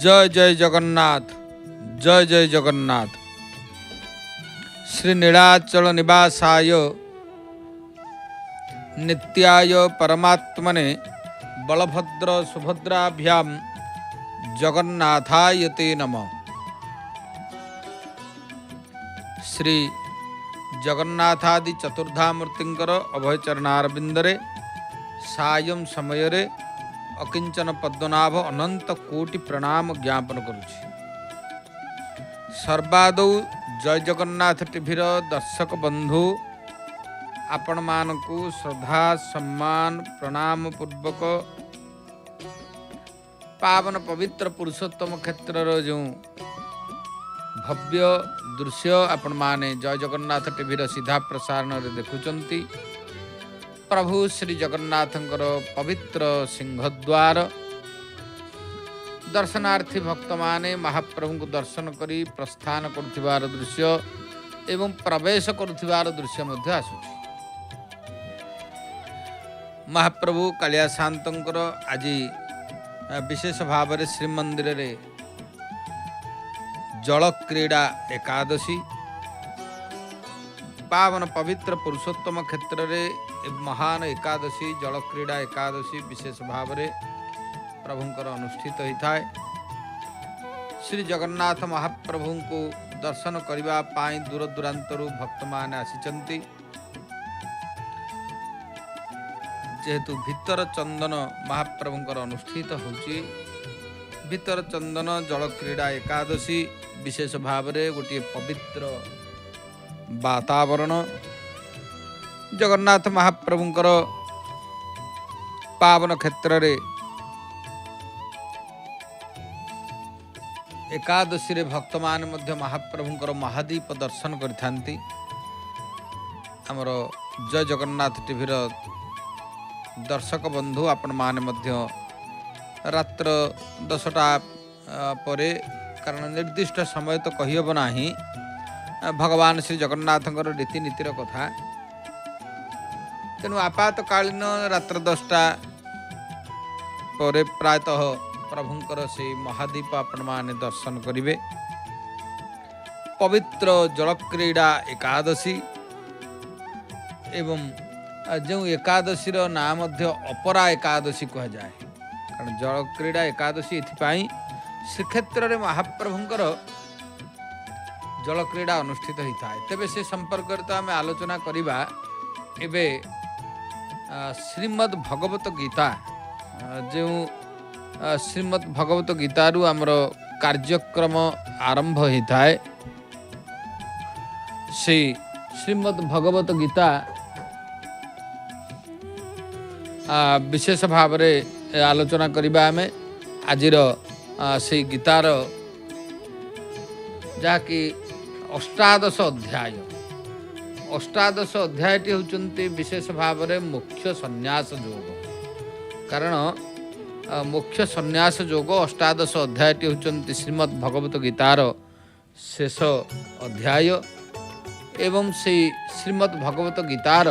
जय जय जगन्नाथ, जय जय जगन्नाथ। श्री नीलाचल निवासाय नित्याय परमात्मने बलभद्र सुभद्राभ्याम जगन्नाथाय ते नमः। श्री जगन्नाथादि चतुर्धामूर्तिंकर अभयचरणारविंदरे सायं समयरे अकिंचन पद्मनाभ अनंत कोटि प्रणाम ज्ञापन करुछि। सर्वादौ जय जगन्नाथ टीभीर दर्शक बंधु आपण मानकु श्रद्धा सम्मान प्रणाम पूर्वक पावन पवित्र पुरुषोत्तम क्षेत्र जो भव्य दृश्य आपण माने जय जगन्नाथ टीभीर सीधा प्रसारण रे देखुचंती। प्रभु श्री जगन्नाथंकर पवित्र सिंहद्वार दर्शनार्थी भक्त माने महाप्रभु को दर्शन करी प्रस्थान करुथिबार दृश्य एवं प्रवेश करुथिबार दृश्य मध्य आसुछि। महाप्रभु कालिया शांतंकर आज विशेष भाव में श्रीमंदिर रे जल क्रीड़ा एकादशी पावन पवित्र पुरुषोत्तम क्षेत्र रे महान एकादशी जल क्रीड़ा एकादशी विशेष भाव में प्रभुंकर अनुष्ठित होता है। श्री जगन्नाथ महाप्रभु को दर्शन करने पाई दूर दूरांतरू भक्त मान आसिचंती। जेहेतु भीतर चंदन महाप्रभुंकर अनुष्ठित होची, भीतर चंदन जल क्रीड़ा एकादशी विशेष भाव में गोटे पवित्र वातावरण जगन्नाथ महाप्रभुंकर पावन क्षेत्र रे एकादशी रे भक्त मान मध्य महाप्रभुंकर महादीप दर्शन करिथांती। हमर जय जगन्नाथ टीभीर दर्शक बंधु आपण माने मध्य रात्र 10टा परे कारण निर्दिष्ट समय तो कहिहब नाही भगवान श्री जगन्नाथंकर रीतिनीतिर कथा, तेणु आपातकालीन रात्र 10टा पर प्रायतः प्रभुंकर से महादीप आपण माने दर्शन करिवे। पवित्र जल क्रीड़ा एकादशी एवं जो एकादशी नाम मध्य अपरा एकादशी कह जाए, कारण जल क्रीड़ा एकादशी एथिपाई श्रीक्षेत्र रे महाप्रभुंकर जल क्रीड़ा अनुष्ठित होता है। तेबे से संपर्क तो आम आलोचना करिबा। एबे श्रीमद् भगवत गीता जो श्रीमद् भगवत गीतारू आमर कार्यक्रम आरंभ होता है। से श्रीमद् भगवत गीता विशेष भाव में आलोचना करिबा। आमे आजिर से गीतार जाकि अष्टादश अध्याय, अष्टादश अध्यायटी होचंती विशेष भाव में मुख्य संन्यास योग, कारण मुख्य संन्यास योग अष्टादश अध्यायटी होचंती श्रीमद् भगवत गीतार शेष अध्याय। एवं से श्रीमद् भगवत गीतार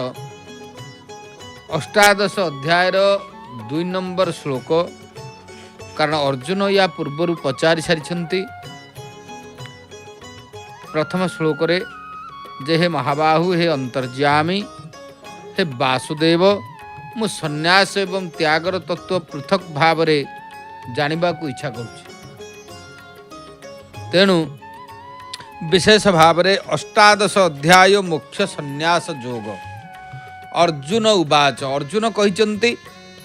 अष्टादश अध्यायर 2 नंबर श्लोक, कारण अर्जुन या पूर्वर पचारि सारिछंती। प्रथम श्लोक रे जे हे महाबाहु हे अंतर्यामी हे वासुदेव मु संन्यास एवं त्यागर तत्व पृथक भाव रे जानिबा को इच्छा करुछि। तेणु विशेष भाव रे अष्टादश अध्याय मुख्य संन्यास योग। अर्जुन उवाच, अर्जुन कहिचंती,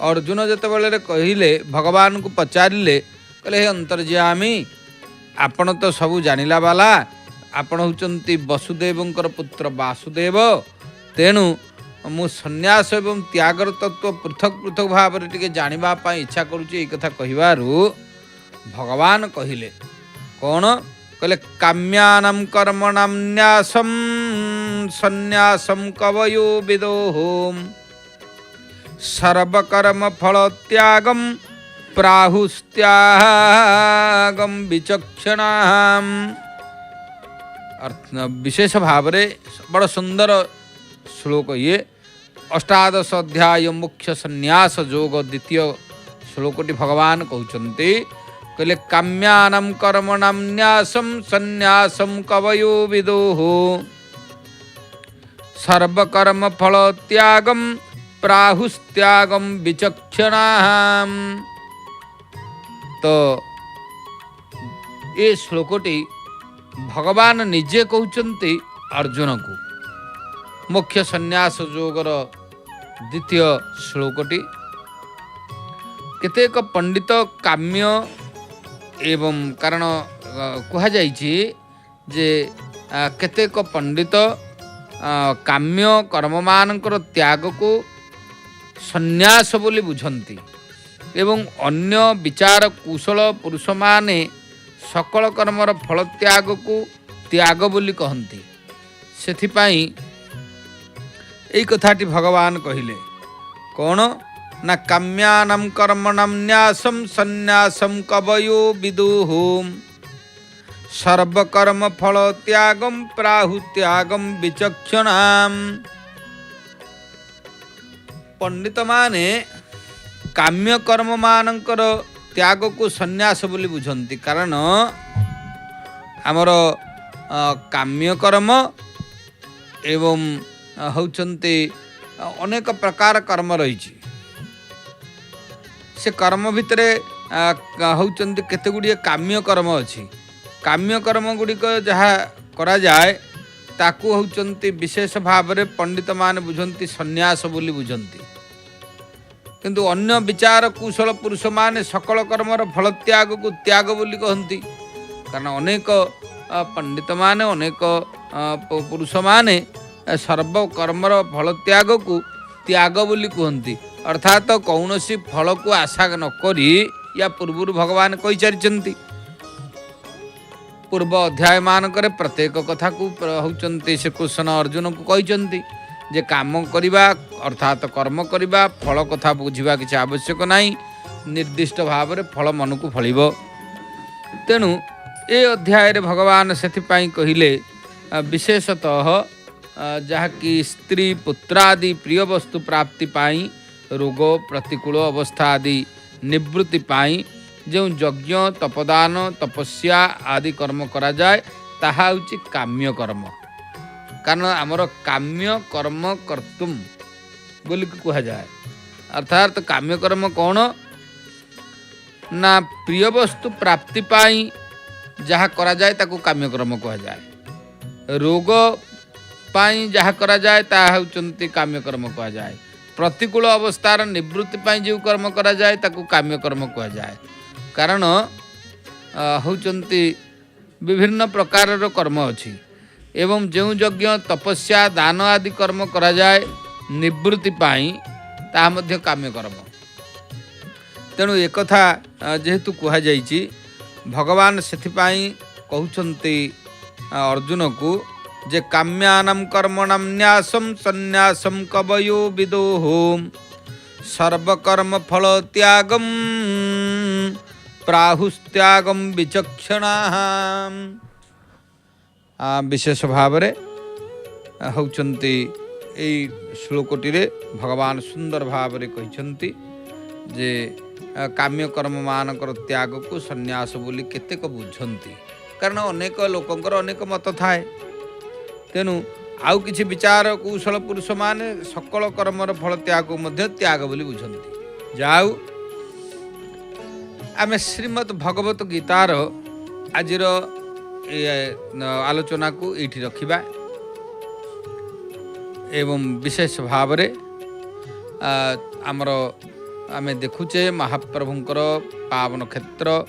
अर्जुन जेतेबेले कहिले भगवान को पचारिले कहले हे अंतर्यामी आपण तो सबू जानिला वाला, आपण होचंती वसुदेवंकर पुत्र वासुदेव, तेणु मु संन्यास एवं त्यागर तत्व पृथक पृथक भाव में टिके जानिबा पाई इच्छा करुछि। एई कथा कहिबारु भगवान कहिले कौन कहले काम्यानां कर्मणां न्यासं संन्यासं कवयो विदोः सर्वकर्म फल त्यागं प्राहुस्त्यागं विचक्षणाम्। विशेष भाव में बड़ा सुंदर श्लोक ये अष्टादश अध्याय मुख्य संन्यास योग द्वितीय श्लोकटी भगवान कहते कहले काम्यानां कर्मणां न्यासं सन्यासं कवयो विदुः सर्वकर्म फल त्यागम प्राहुस्त्यागम विचक्षणाः। तो ये श्लोकटी भगवान निजे कहते अर्जुन को मुख्य संन्यास योगर द्वितीय श्लोकटी। केतेक पंडित काम्य एवं कारण कह जे केतेक पंडित काम्य कर्म मानकर त्याग को संन्यास बोली बुझंती एवं अन्य विचार कुशल पुरुष माने सकल कर्मर फल त्याग को त्याग बोली कहती। सेथिपाई एई कथाटी भगवान कहिले कौन ना काम्यानां कर्मणां न्यासं सन्यासं कवयो विदुः सर्वकर्म फल त्यागम प्राहु त्यागम विचक्षणां। पंडित माने काम्य कर्म मानकर त्याग को संन्यास बोली बुझंती कारण आमर काम्य कर्म एवं होचंती अनेक प्रकार कर्म रही से कर्म भितरे होचंती केते गुड़िए काम्य कर्म अच्छी। काम्य कर्म गुड़िक जहाँ करा जाए ताकू होचंती विशेष भाव में पंडित मान बुझंती संन्यास बोली बुझंती किंतु अन्य विचार कुशल पुरुष माने सकल कर्मर फल त्याग को त्याग बोली कहती कारण अनेक पंडित माने अनेक पुरुष माने सर्व कर्मर फल त्याग को त्याग बोली कहती अर्थात कौन सी फल को आशा न करी या पूर्व भगवान कही चरिचंती। पूर्व अध्याय मानकर प्रत्येक कथा को होचंती श्री कृष्ण अर्जुन को कहते जे काम करिबा अर्थात कर्म करिबा फल कथा बुझिबा किसी आवश्यक नाही निर्दिष्ट भाव में फल मन को फलिबो। तेणु ए अध्याय रे भगवान सेथिपाई कहिले विशेषतः जहाँकि स्त्री पुत्रादि प्रिय वस्तु प्राप्ति पाई रोग प्रतिकूल अवस्था आदि निवृत्ति पाई जो यज्ञ तपदान तपस्या आदि कर्म करा जाए ताहा होची काम्य कर्म। कारण आमर काम्य कर्म कर्तुम बोली कहा जाए अर्थात काम्य कर्म कौन ना प्रिय वस्तु प्राप्ति पाई जहाँ करा जाए ताकू काम्य कर्म कहा जाए। रोग पाई जहाँ करा जाए ताहा होचंती काम्य कर्म कहा जाए। प्रतिकूल अवस्थार निवृत्ति पाई जो कर्म करा जाए ताकू काम्य कर्म कहा जाए। कारण होचंती विभिन्न प्रकार कर्म अच्छी एवं जो यज्ञ तपस्या दान आदि कर्म करा जाए निवृत्ति पाई ताहा मध्य काम्य कर्म। तेणु एक कथा जेहेतु कहा जाइछि भगवान सेथिपाई कहउछन्ति अर्जुन को जे काम्यानां कर्मणां न्यासं सन्यासं कवयो विदुः सर्वकर्म फल त्यागम प्राहुस्त्यागम विचक्षणाः। विशेष भाव में होचंती ए श्लोकटी रे भगवान सुंदर भाव में कहते जे काम्य कर्म मानकर त्याग को संन्यास बोली केतेक बुझंती कारण अनेक लोकंकर अनेक मत थाए। तेणु आउ किछि विचार कुशल पुरुष माने सकल कर्मर फल त्याग को मध्य त्याग बोली बुझंती। जाऊ आमे श्रीमद् भगवत गीतार आजिर आलोचना को ये रखिबा एवं विशेष भाव रे आमर आमे देखुचे महाप्रभुंकर पावन क्षेत्र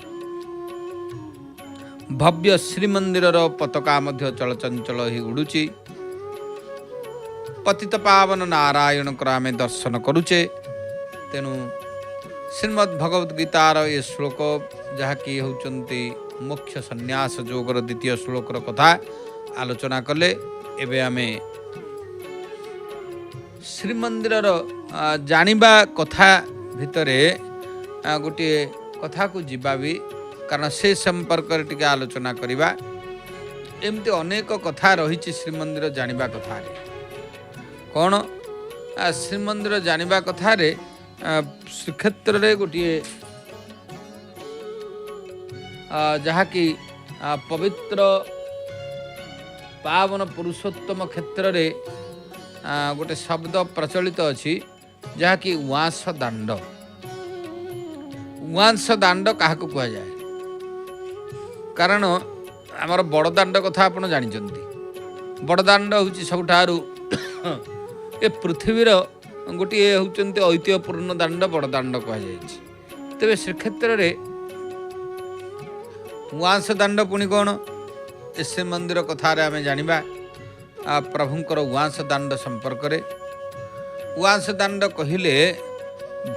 भव्य श्रीमंदिर पताका मध्य चलचंचल ही उड़ुची पतित पावन नारायण आमे दर्शन करुचे। तेणु श्रीमद् भगवत गीतार ये श्लोक जहाँकि होचंती मुख्य संन्यास योगर द्वितीय श्लोकर कथा आलोचना कले। एबे आमे श्रीमंदिर जानिबा कथा भितरे गोटे कथा को जीवा भी कारण से संपर्क टिके आलोचना करिबा। एमती अनेक कथा रही श्रीमंदिर जानिबा कथा रे कौन श्रीमंदिर जानिबा कथा रे श्रीक्षेत्र रे गोटे ଯାହାକି ପବିତ୍ର ପାବନ ପୁରୁଷୋତ୍ତମ କ୍ଷେତ୍ରରେ ଗୋଟେ ଶବ୍ଦ ପ୍ରଚଳିତ ଅଛି, ଯାହାକି ଉଆଁସ ଦାଣ୍ଡ। ଉଆଁସ ଦାଣ୍ଡ କାହାକୁ କୁହାଯାଏ? କାରଣ ଆମର ବଡ଼ଦାଣ୍ଡ କଥା ଆପଣ ଜାଣିଛନ୍ତି। ବଡ଼ଦାଣ୍ଡ ହେଉଛି ସବୁଠାରୁ ଏ ପୃଥିବୀର ଗୋଟିଏ ହେଉଛନ୍ତି ଐତିହ୍ୟପୂର୍ଣ୍ଣ ଦାଣ୍ଡ, ବଡ଼ଦାଣ୍ଡ କୁହାଯାଇଛି। ତେବେ ଶ୍ରୀକ୍ଷେତ୍ରରେ ଉଆଁସ ଦାଣ୍ଡ ପୁଣି କ'ଣ? ଏ ଶ୍ରୀମନ୍ଦିର କଥାରେ ଆମେ ଜାଣିବା ପ୍ରଭୁଙ୍କର ଉଆଁସ ଦାଣ୍ଡ ସମ୍ପର୍କରେ। ଉଆଁସ ଦାଣ୍ଡ କହିଲେ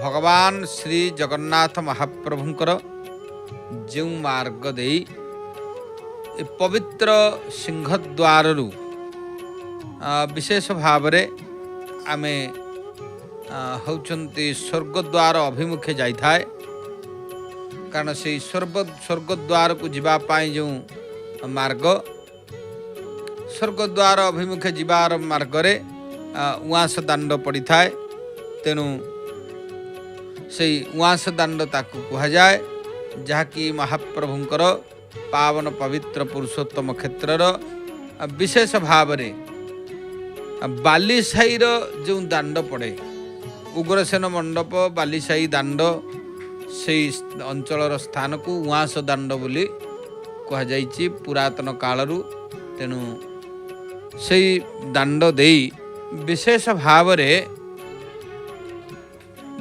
ଭଗବାନ ଶ୍ରୀ ଜଗନ୍ନାଥ ମହାପ୍ରଭୁଙ୍କର ଯେଉଁ ମାର୍ଗ ଦେଇ ଏ ପବିତ୍ର ସିଂହଦ୍ୱାରରୁ ବିଶେଷ ଭାବରେ ଆମେ ହେଉଛନ୍ତି ସ୍ୱର୍ଗଦ୍ୱାର ଅଭିମୁଖେ ଯାଇଥାଏ। କାରଣ ସେଇ ସ୍ୱର୍ଗଦ୍ୱାରକୁ ଯିବା ପାଇଁ ଯେଉଁ ମାର୍ଗ, ସ୍ୱର୍ଗଦ୍ୱାର ଅଭିମୁଖେ ଯିବାର ମାର୍ଗରେ ଉଆଁସ ଦାଣ୍ଡ ପଡ଼ିଥାଏ। ତେଣୁ ସେଇ ଉଆଁସ ଦାଣ୍ଡ ତାକୁ କୁହାଯାଏ, ଯାହାକି ମହାପ୍ରଭୁଙ୍କର ପାବନ ପବିତ୍ର ପୁରୁଷୋତ୍ତମ କ୍ଷେତ୍ରର ବିଶେଷ ଭାବରେ ବାଲିସାହିର ଯେଉଁ ଦାଣ୍ଡ ପଡ଼େ, ଉଗ୍ରସେନ ମଣ୍ଡପ ବାଲିସାହି ଦାଣ୍ଡ, ସେଇ ଅଞ୍ଚଳର ସ୍ଥାନକୁ ଉଆଁସ ଦାଣ୍ଡ ବୋଲି କୁହାଯାଇଛି ପୁରାତନ କାଳରୁ। ତେଣୁ ସେଇ ଦାଣ୍ଡ ଦେଇ ବିଶେଷ ଭାବରେ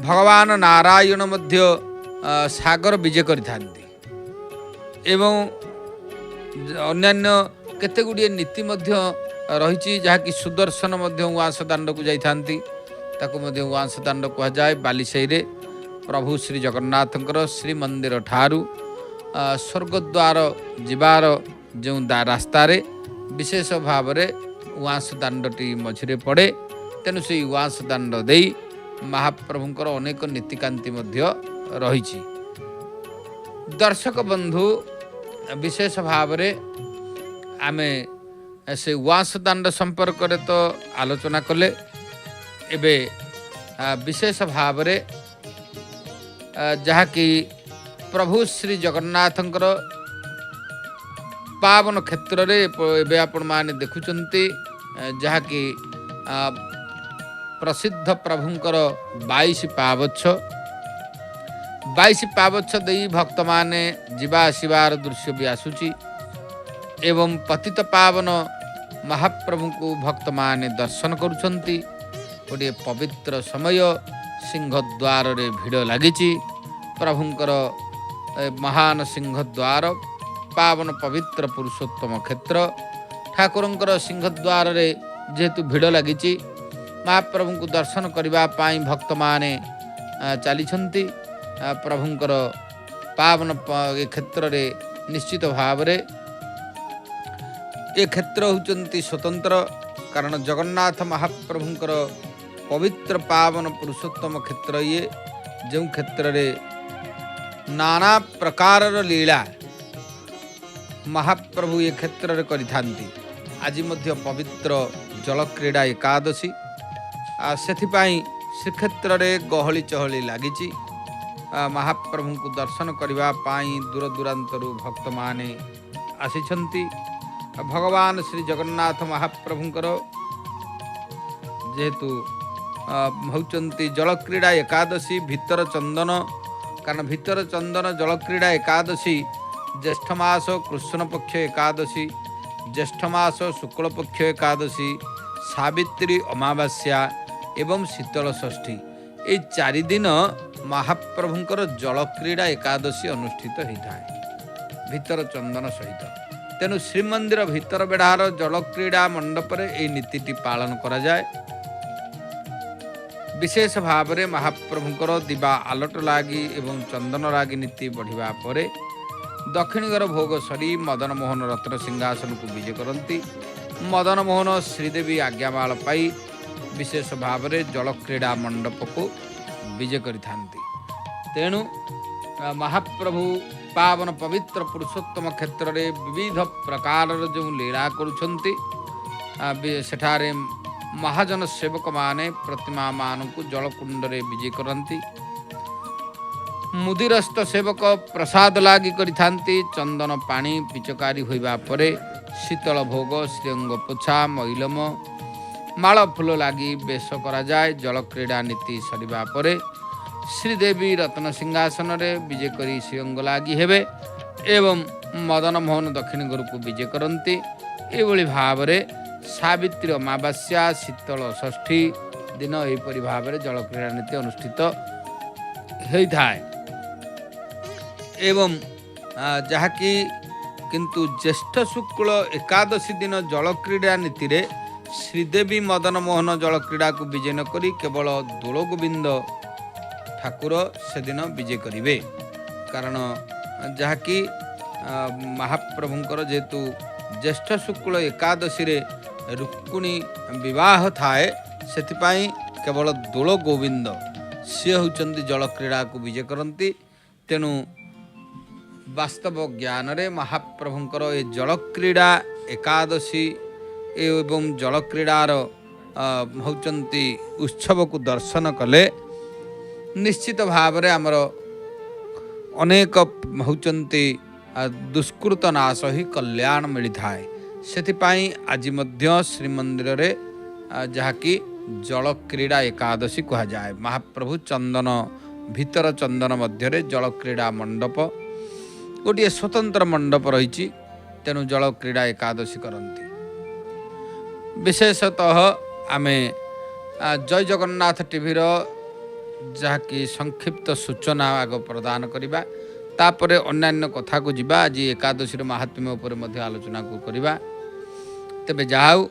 ଭଗବାନ ନାରାୟଣ ମଧ୍ୟ ସାଗର ବିଜେ କରିଥାନ୍ତି ଏବଂ ଅନ୍ୟାନ୍ୟ କେତେ ଗୁଡ଼ିଏ ନୀତି ମଧ୍ୟ ରହିଛି, ଯାହାକି ସୁଦର୍ଶନ ମଧ୍ୟ ଉଆଁସ ଦାଣ୍ଡକୁ ଯାଇଥାନ୍ତି। ତାକୁ ମଧ୍ୟ ଉଆଁସ ଦାଣ୍ଡ କୁହାଯାଏ। ବାଲିସାହିରେ ପ୍ରଭୁ ଶ୍ରୀ ଜଗନ୍ନାଥଙ୍କର ଶ୍ରୀମନ୍ଦିର ଠାରୁ ସ୍ୱର୍ଗଦ୍ୱାର ଯିବାର ଯେଉଁ ରାସ୍ତାରେ ବିଶେଷ ଭାବରେ ଉଆଁସ ଦାଣ୍ଡଟି ମଝିରେ ପଡ଼େ। ତେଣୁ ସେହି ଉଆଁସ ଦାଣ୍ଡ ଦେଇ ମହାପ୍ରଭୁଙ୍କର ଅନେକ ନୀତିକାନ୍ତି ମଧ୍ୟ ରହିଛି। ଦର୍ଶକ ବନ୍ଧୁ, ବିଶେଷ ଭାବରେ ଆମେ ସେ ଉଆଁସ ଦାଣ୍ଡ ସମ୍ପର୍କରେ ତ ଆଲୋଚନା କଲେ। ଏବେ ବିଶେଷ ଭାବରେ ଯାହାକି ପ୍ରଭୁ ଶ୍ରୀ ଜଗନ୍ନାଥଙ୍କର ପାବନ କ୍ଷେତ୍ରରେ ଏବେ ଆପଣମାନେ ଦେଖୁଛନ୍ତି, ଯାହାକି ପ୍ରସିଦ୍ଧ ପ୍ରଭୁଙ୍କର 22 ପାବଚ୍ଛ 22 ପାବଚ୍ଛ ଦେଇ ଭକ୍ତମାନେ ଯିବା ଆସିବାର ଦୃଶ୍ୟ ବି ଆସୁଛି ଏବଂ ପତିତ ପାବନ ମହାପ୍ରଭୁଙ୍କୁ ଭକ୍ତମାନେ ଦର୍ଶନ କରୁଛନ୍ତି। ଗୋଟିଏ ପବିତ୍ର ସମୟ, ସିଂହଦ୍ୱାରରେ ଭିଡ଼ ଲାଗିଛି। ପ୍ରଭୁଙ୍କର ମହାନ ସିଂହଦ୍ୱାର, ପାବନ ପବିତ୍ର ପୁରୁଷୋତ୍ତମ କ୍ଷେତ୍ର, ଠାକୁରଙ୍କର ସିଂହଦ୍ୱାରରେ ଯେହେତୁ ଭିଡ଼ ଲାଗିଛି, ମହାପ୍ରଭୁଙ୍କୁ ଦର୍ଶନ କରିବା ପାଇଁ ଭକ୍ତମାନେ ଚାଲିଛନ୍ତି। ପ୍ରଭୁଙ୍କର ପାବନ ଏ କ୍ଷେତ୍ରରେ ନିଶ୍ଚିତ ଭାବରେ ଏ କ୍ଷେତ୍ର ହେଉଛନ୍ତି ସ୍ୱତନ୍ତ୍ର। କାରଣ ଜଗନ୍ନାଥ ମହାପ୍ରଭୁଙ୍କର ପବିତ୍ର ପାବନ ପୁରୁଷୋତ୍ତମ କ୍ଷେତ୍ର ଇଏ, ଯେଉଁ କ୍ଷେତ୍ରରେ ନାନା ପ୍ରକାରର ଲୀଳା ମହାପ୍ରଭୁ ଏ କ୍ଷେତ୍ରରେ କରିଥାନ୍ତି। ଆଜି ମଧ୍ୟ ପବିତ୍ର ଜଳକ୍ରୀଡ଼ା ଏକାଦଶୀ, ସେଥିପାଇଁ ଶ୍ରୀକ୍ଷେତ୍ରରେ ଗହଳି ଚହଳି ଲାଗିଛି। ମହାପ୍ରଭୁଙ୍କୁ ଦର୍ଶନ କରିବା ପାଇଁ ଦୂର ଦୂରାନ୍ତରୁ ଭକ୍ତମାନେ ଆସିଛନ୍ତି। ଭଗବାନ ଶ୍ରୀ ଜଗନ୍ନାଥ ମହାପ୍ରଭୁଙ୍କର ଯେହେତୁ ହେଉଛନ୍ତି ଜଳକ୍ରୀଡ଼ା ଏକାଦଶୀ, ଭିତର ଚନ୍ଦନ, କାରଣ ଭିତର ଚନ୍ଦନ ଜଳକ୍ରୀଡ଼ା ଏକାଦଶୀ ଜ୍ୟେଷ୍ଠ ମାସ କୃଷ୍ଣପକ୍ଷ ଏକାଦଶୀ, ଜ୍ୟେଷ୍ଠ ମାସ ଶୁକ୍ଳପକ୍ଷ ଏକାଦଶୀ, ସାବିତ୍ରୀ ଅମାବାସ୍ୟା ଏବଂ ଶୀତଳ ଷଷ୍ଠୀ, এই 4 ଦିନ ମହାପ୍ରଭୁଙ୍କର ଜଳକ୍ରୀଡ଼ା ଏକାଦଶୀ ଅନୁଷ୍ଠିତ ହୋଇଥାଏ ଭିତର ଚନ୍ଦନ ସହିତ। ତେଣୁ ଶ୍ରୀମନ୍ଦିର ଭିତର ବେଢ଼ାର ଜଳକ୍ରୀଡ଼ା ମଣ୍ଡପରେ ଏହି ନୀତିଟି ପାଳନ କରାଯାଏ। ବିଶେଷ ଭାବରେ ମହାପ୍ରଭୁଙ୍କର ଦିବା ଆଲଟ ଲାଗି ଏବଂ ଚନ୍ଦନ ଲାଗି ନୀତି ବଢ଼ିବା ପରେ ଦକ୍ଷିଣୀଗର ଭୋଗ ସରି ମଦନମୋହନ ରତ୍ନ ସିଂହାସନକୁ ବିଜେ କରନ୍ତି। ମଦନମୋହନ ଶ୍ରୀଦେବୀ ଆଜ୍ଞାମାଳ ପାଇ ବିଶେଷ ଭାବରେ ଜଳକ୍ରୀଡ଼ା ମଣ୍ଡପକୁ ବିଜେ କରିଥାନ୍ତି। ତେଣୁ ମହାପ୍ରଭୁ ପାବନ ପବିତ୍ର ପୁରୁଷୋତ୍ତମ କ୍ଷେତ୍ରରେ ବିବିଧ ପ୍ରକାରର ଯେଉଁ ଲୀଳା କରୁଛନ୍ତି, ସେଠାରେ ମହାଜନ ସେବକମାନେ ପ୍ରତିମାମାନଙ୍କୁ ଜଳକୁଣ୍ଡରେ ବିଜେ କରନ୍ତି। ମୁଦିରସ୍ତ ସେବକ ପ୍ରସାଦ ଲାଗି କରିଥାନ୍ତି। ଚନ୍ଦନ ପାଣି ପିଚକାରୀ ହୋଇବା ପରେ ଶୀତଳ ଭୋଗ, ଶ୍ରୀଅଙ୍ଗ ପୋଛା, ମଇଲମ, ମାଳ ଫୁଲ ଲାଗି ବେଶ କରାଯାଏ। ଜଳକ୍ରୀଡ଼ା ନୀତି ସରିବା ପରେ ଶ୍ରୀଦେବୀ ରତ୍ନ ସିଂହାସନରେ ବିଜେ କରି ଶ୍ରୀଅଙ୍ଗ ଲାଗି ହେବେ ଏବଂ ମଦନ ମୋହନ ଦକ୍ଷିଣ ଘରକୁ ବିଜେ କରନ୍ତି। ଏଭଳି ଭାବରେ ସାବିତ୍ରୀ ଅମାବାସ୍ୟା, ଶୀତଳ ଷଷ୍ଠୀ ଦିନ ଏହିପରି ଭାବରେ ଜଳକ୍ରୀଡ଼ା ନୀତି ଅନୁଷ୍ଠିତ ହୋଇଥାଏ। ଏବଂ ଯାହାକି କିନ୍ତୁ ଜ୍ୟେଷ୍ଠ ଶୁକ୍ଳ ଏକାଦଶୀ ଦିନ ଜଳକ୍ରୀଡ଼ା ନୀତିରେ ଶ୍ରୀଦେବୀ ମଦନ ମୋହନ ଜଳକ୍ରୀଡ଼ାକୁ ବିଜେ ନ କରି କେବଳ ଦୋଳଗୋବିନ୍ଦ ଠାକୁର ସେଦିନ ବିଜେ କରିବେ। କାରଣ ଯାହାକି ମହାପ୍ରଭୁଙ୍କର ଯେହେତୁ ଜ୍ୟେଷ୍ଠ ଶୁକ୍ଳ ଏକାଦଶୀରେ ରୁକ୍ମିଣୀ ବିବାହ ଥାଏ, ସେଥିପାଇଁ କେବଳ ଦୋଳଗୋବିନ୍ଦ ସିଏ ହେଉଛନ୍ତି ଜଳକ୍ରୀଡ଼ାକୁ ବିଜେ କରନ୍ତି। ତେଣୁ ବାସ୍ତବ ଜ୍ଞାନରେ ମହାପ୍ରଭୁଙ୍କର ଏ ଜଳକ୍ରୀଡ଼ା ଏକାଦଶୀ ଏବଂ ଜଳକ୍ରୀଡ଼ାର ହେଉଛନ୍ତି ଉତ୍ସବକୁ ଦର୍ଶନ କଲେ ନିଶ୍ଚିତ ଭାବରେ ଆମର ଅନେକ ହେଉଛନ୍ତି ଦୁଷ୍କୃତ ନାଶ ହିଁ କଲ୍ୟାଣ ମିଳିଥାଏ। ସେଥିପାଇଁ ଆଜି ମଧ୍ୟ ଶ୍ରୀମନ୍ଦିରରେ ଯାହାକି ଜଳକ୍ରୀଡ଼ା ଏକାଦଶୀ କୁହାଯାଏ। ମହାପ୍ରଭୁ ଚନ୍ଦନ ଭିତର ଚନ୍ଦନ ମଧ୍ୟରେ ଜଳକ୍ରୀଡ଼ା ମଣ୍ଡପ ଗୋଟିଏ ସ୍ୱତନ୍ତ୍ର ମଣ୍ଡପ ରହିଛି। ତେଣୁ ଜଳକ୍ରୀଡ଼ା ଏକାଦଶୀ କରନ୍ତି। ବିଶେଷତଃ ଆମେ ଜୟ ଜଗନ୍ନାଥ ଟିଭିର ଯାହାକି ସଂକ୍ଷିପ୍ତ ସୂଚନା ଆଗ ପ୍ରଦାନ କରିବା, ତାପରେ ଅନ୍ୟାନ୍ୟ କଥାକୁ ଯିବା। ଆଜି ଏକାଦଶୀର ମାହାତ୍ମ୍ୟ ଉପରେ ମଧ୍ୟ ଆଲୋଚନାକୁ କରିବା। ତେବେ ଯାହା ହେଉ,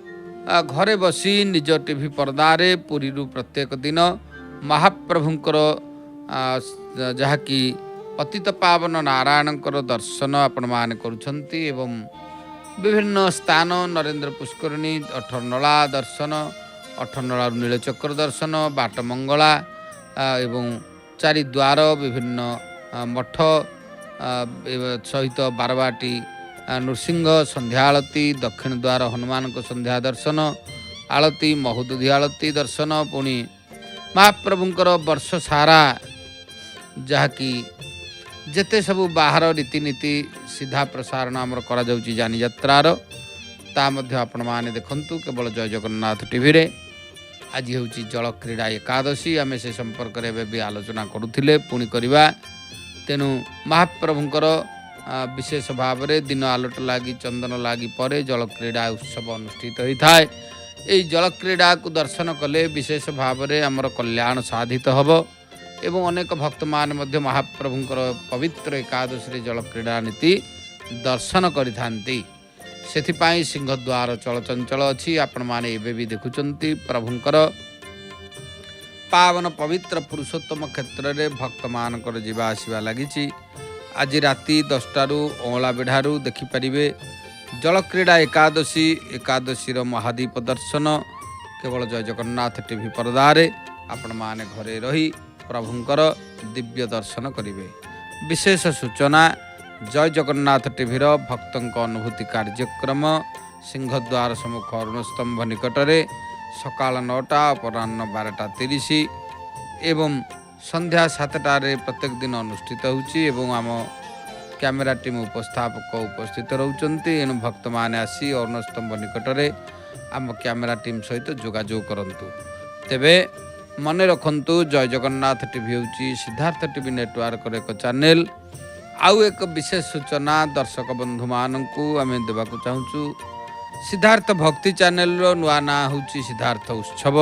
ଘରେ ବସି ନିଜ ଟିଭି ପର୍ଦ୍ଦାରେ ପୁରୀରୁ ପ୍ରତ୍ୟେକ ଦିନ ମହାପ୍ରଭୁଙ୍କର ଯାହାକି ପତିତ ପାବନ ନାରାୟଣଙ୍କର ଦର୍ଶନ ଆପଣମାନେ କରୁଛନ୍ତି ଏବଂ ବିଭିନ୍ନ ସ୍ଥାନ ନରେନ୍ଦ୍ର ପୁଷ୍କରିଣୀ, ଅଠରନଳା ଦର୍ଶନ, ଅଠରନଳାରୁ ନୀଳଚକ୍ର ଦର୍ଶନ, ବାଟମଙ୍ଗଳା ଏବଂ ଚାରିଦ୍ୱାର, ବିଭିନ୍ନ ମଠ ସହିତ ବାରବାଟୀ ନୃସିଂହ ସନ୍ଧ୍ୟା ଆଳତୀ, ଦକ୍ଷିଣ ଦ୍ୱାର ହନୁମାନଙ୍କ ସନ୍ଧ୍ୟା ଦର୍ଶନ ଆଳତୀ, ମହୁଦଧି ଆଳତୀ ଦର୍ଶନ, ପୁଣି ମହାପ୍ରଭୁଙ୍କର ବର୍ଷ ସାରା ଯାହାକି ଯେତେ ସବୁ ବାହାର ରୀତିନୀତି ସିଧା ପ୍ରସାରଣ ଆମର କରାଯାଉଛି ଯାନିଯାତ୍ରାର, ତା ମଧ୍ୟ ଆପଣମାନେ ଦେଖନ୍ତୁ କେବଳ ଜୟ ଜଗନ୍ନାଥ ଟିଭିରେ। ଆଜି ହେଉଛି ଜଳକ୍ରୀଡ଼ା ଏକାଦଶୀ। ଆମେ ସେ ସମ୍ପର୍କରେ ଏବେ ବି ଆଲୋଚନା କରୁଥିଲେ, ପୁଣି କରିବା। ତେଣୁ ମହାପ୍ରଭୁଙ୍କର ବିଶେଷ ଭାବରେ ଦିନ ଆଲୋଟ ଲାଗି ଚନ୍ଦନ ଲାଗି ପରେ ଜଳକ୍ରୀଡ଼ା ଉତ୍ସବ ଅନୁଷ୍ଠିତ ହୋଇଥାଏ। ଏହି ଜଳକ୍ରୀଡ଼ାକୁ ଦର୍ଶନ କଲେ ବିଶେଷ ଭାବରେ ଆମର କଲ୍ୟାଣ ସାଧିତ ହେବ ଏବଂ ଅନେକ ଭକ୍ତମାନେ ମଧ୍ୟ ମହାପ୍ରଭୁଙ୍କର ପବିତ୍ର ଏକାଦଶୀରେ ଜଳକ୍ରୀଡ଼ା ନୀତି ଦର୍ଶନ କରିଥାନ୍ତି। ସେଥିପାଇଁ ସିଂହଦ୍ୱାର ଚଳଚଞ୍ଚଳ ଅଛି। ଆପଣମାନେ ଏବେ ବି ଦେଖୁଛନ୍ତି ପ୍ରଭୁଙ୍କର ପାବନ ପବିତ୍ର ପୁରୁଷୋତ୍ତମ କ୍ଷେତ୍ରରେ ଭକ୍ତମାନଙ୍କର ଯିବା ଆସିବା ଲାଗିଛି। ଆଜି ରାତି 10ଟାରୁ ଅଁଳା ବେଢ଼ାରୁ ଦେଖିପାରିବେ ଜଳକ୍ରୀଡ଼ା ଏକାଦଶୀର ମହାଦୀପ ଦର୍ଶନ କେବଳ ଜୟ ଜଗନ୍ନାଥ ଟିଭି ପର୍ଦ୍ଦାରେ ଆପଣମାନେ ଘରେ ରହି ପ୍ରଭୁଙ୍କର ଦିବ୍ୟ ଦର୍ଶନ କରିବେ। ବିଶେଷ ସୂଚନା, ଜୟ ଜଗନ୍ନାଥ ଟିଭିର ଭକ୍ତଙ୍କ ଅନୁଭୂତି କାର୍ଯ୍ୟକ୍ରମ ସିଂହଦ୍ୱାର ସମ୍ମୁଖ ଅରୁଣସ୍ତମ୍ଭ ନିକଟରେ ସକାଳ 9ଟା, ଅପରାହ୍ନ 12:30 ଏବଂ ସନ୍ଧ୍ୟା 7ଟାରେ ପ୍ରତ୍ୟେକ ଦିନ ଅନୁଷ୍ଠିତ ହେଉଛି ଏବଂ ଆମ କ୍ୟାମେରା ଟିମ୍ ଉପସ୍ଥାପକ ଉପସ୍ଥିତ ରହୁଛନ୍ତି। ଏଣୁ ଭକ୍ତମାନେ ଆସି ଅରୁଣସ୍ତମ୍ଭ ନିକଟରେ ଆମ କ୍ୟାମେରା ଟିମ୍ ସହିତ ଯୋଗାଯୋଗ କରନ୍ତୁ। ତେବେ ମନେ ରଖନ୍ତୁ, ଜୟ ଜଗନ୍ନାଥ ଟିଭି ହେଉଛି ସିଦ୍ଧାର୍ଥ ଟିଭି ନେଟୱାର୍କର ଏକ ଚ୍ୟାନେଲ। ଆଉ ଏକ ବିଶେଷ ସୂଚନା ଦର୍ଶକ ବନ୍ଧୁମାନଙ୍କୁ ଆମେ ଦେବାକୁ ଚାହୁଁଛୁ। ସିଦ୍ଧାର୍ଥ ଭକ୍ତି ଚ୍ୟାନେଲର ନୂଆ ନାଁ ହେଉଛି ସିଦ୍ଧାର୍ଥ ଉତ୍ସବ।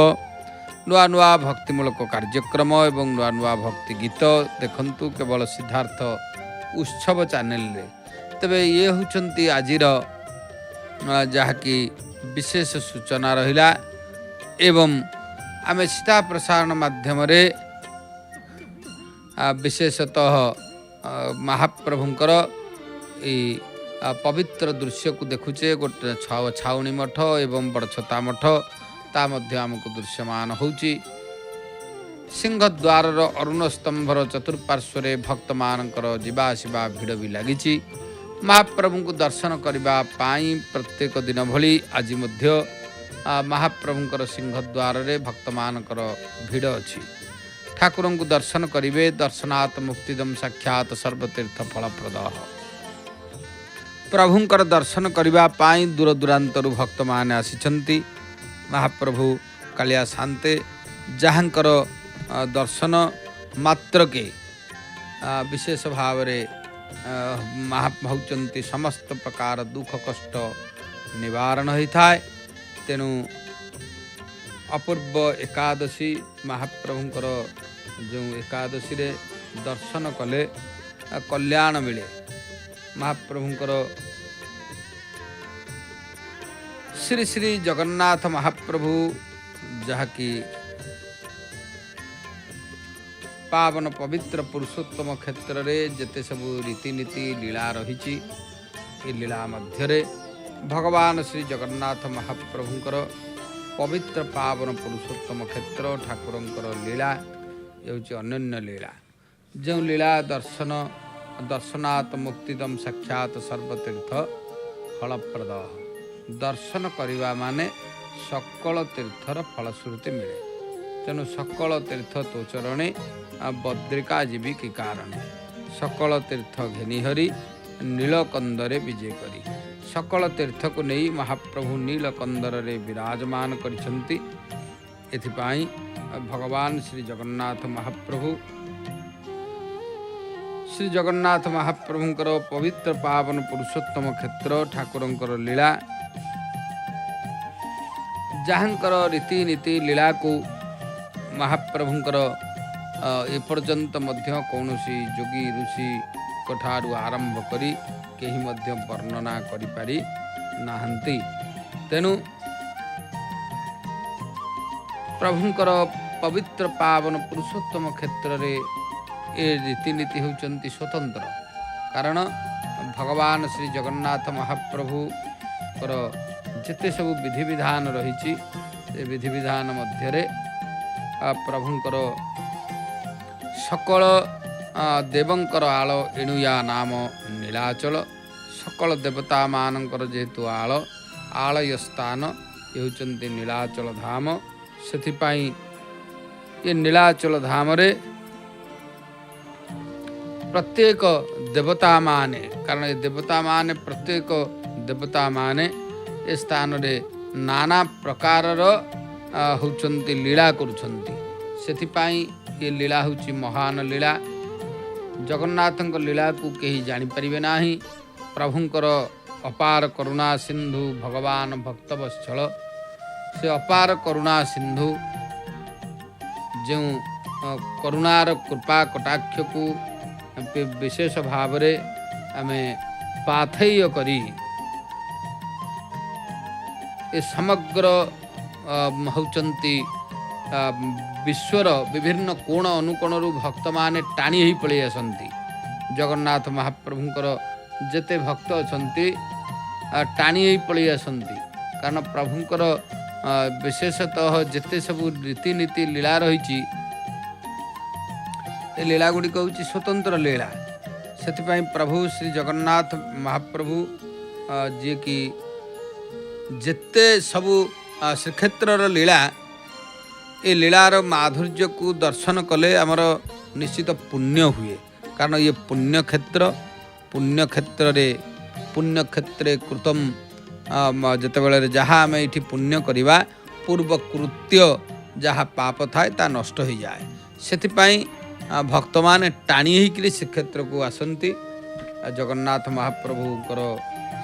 ନୂଆ ନୂଆ ଭକ୍ତିମୂଳକ କାର୍ଯ୍ୟକ୍ରମ ଏବଂ ନୂଆ ନୂଆ ଭକ୍ତି ଗୀତ ଦେଖନ୍ତୁ କେବଳ ସିଦ୍ଧାର୍ଥ ଉତ୍ସବ ଚ୍ୟାନେଲରେ। ତେବେ ଇଏ ହେଉଛନ୍ତି ଆଜିର ଯାହାକି ବିଶେଷ ସୂଚନା ରହିଲା ଏବଂ ଆମେ ସିଧା ପ୍ରସାରଣ ମାଧ୍ୟମରେ ବିଶେଷତଃ ମହାପ୍ରଭୁଙ୍କର ଏଇ ପବିତ୍ର ଦୃଶ୍ୟକୁ ଦେଖୁଛେ। ଗୋଟେ ଛାଉଣୀ ମଠ ଏବଂ ବଡ଼ଛତା ମଠ ତା ମଧ୍ୟ ଆମକୁ ଦୃଶ୍ୟମାନ ହେଉଛି। ସିଂହଦ୍ୱାରର ଅରୁଣସ୍ତମ୍ଭର ଚତୁଃପାର୍ଶ୍ୱରେ ଭକ୍ତମାନଙ୍କର ଯିବା ଆସିବା ଭିଡ଼ ବି ଲାଗିଛି। ମହାପ୍ରଭୁଙ୍କୁ ଦର୍ଶନ କରିବା ପାଇଁ ପ୍ରତ୍ୟେକ ଦିନ ଭଳି ଆଜି ମଧ୍ୟ ମହାପ୍ରଭୁଙ୍କର ସିଂହଦ୍ୱାରରେ ଭକ୍ତମାନଙ୍କର ଭିଡ଼ ଅଛି। ठाकुर को दर्शन करेंगे दर्शनात् मुक्तिदम साक्षात सर्वतीर्थ फलप्रद। प्रभुंकर दर्शन करने दूर दूरांतर भक्त मान आसी महाप्रभु कालिया शांते जहाँकर दर्शन मात्र के विशेष भाव होती समस्त प्रकार दुख कष्ट निवारण होता है। तेणु अपूर्व एकादशी महाप्रभुंकर जो एकादशी रे दर्शन कले कल्याण मिले। महाप्रभुंकर श्री श्री जगन्नाथ महाप्रभु जहाँकि पावन पवित्र पुरुषोत्तम क्षेत्र रे जेते सबु रीतिनीति लीला रही लीला मध्य भगवान श्री जगन्नाथ महाप्रभुंकर पवित्र पावन पुरुषोत्तम क्षेत्र ठाकुरंकर लीला ये अनन्य लीला। जो लीला दर्शनात् मुक्तिदम साक्षात सर्वतीर्थ फलप्रद। दर्शन करवा माने सकल तीर्थर फलश्रुति मिले। तेणु सकल तीर्थ तो चरणे बद्रिका जीवी की कारण सकल तीर्थ घेनिहरी नीलकंदरे विजय करी। सकल तीर्थ को नहीं महाप्रभु नीलकंदर रे विराजमान करिसंति। एथिपाई भगवान श्री जगन्नाथ महाप्रभुंकर पवित्र पावन पुरुषोत्तम क्षेत्र ठाकुरंकर लीला जहाँकर रीतिनीति लीला को महाप्रभुंकर एपर्यंत मध्य कौनसी जोगी ऋषि ठारू आरंभ करी केही मध्य वर्णना करि पारि नाहंती। तेणु प्रभुंकर पवित्र पावन पुरुषोत्तम क्षेत्र रे ए रीतिनीति होचंती स्वतंत्र। कारण भगवान श्री जगन्नाथ महाप्रभु जेते सब विधि विधान रही विधि विधान मध्य प्रभुंकर सकल देवंकर आल एणुया नाम नीलाचल। सकल देवता मानकर जेहेतु आलय स्थान ये होचंती नीलाचल धाम। सेथिपाई ये नीलाचल धाम रे प्रत्येक देवता माने कारण ये देवता माने प्रत्येक देवता माने ए स्थान रे नाना प्रकार होचंती लीला करुछंती। सेथिपाई ये लीला होची महान लीला। जगन्नाथंक लीला को कहीं जानी परिबे नाही। प्रभुंकर अपार करुणा सिंधु भगवान भक्तवत्सल से अपार करुणा सिंधु जो करुणार कृपा कटाक्ष को विशेष भाव रे आमे पाथेय करी ए समग्र होचंती विश्वर विभिन्न कोण अनुकोण भक्त माने टाणी ही पलि आसंती। जगन्नाथ महाप्रभुंकर जेते भक्त अछंती टाणी ही पलि आसंती। कारण प्रभुंकर विशेषतः जेते सब रीतिनीति लीला रही लीला गुड़िक हूँ स्वतंत्र लीला। से प्रभु श्री जगन्नाथ महाप्रभु जी की जेते सबू श्रीक्षेत्र लीला ये लीलार माधुर्य को दर्शन कले आमर निश्चित पुण्य हुए। कारण ये पुण्यक्षेत्रे कृतम जितेबाला जहाँ आम ये पुण्य करवा पूर्व कृत्य जहाँ पाप थाए ता नष्ट हो जाए। से भक्त माने टाणी होकर श्रीक्षेत्र को आसंती। जगन्नाथ महाप्रभुकर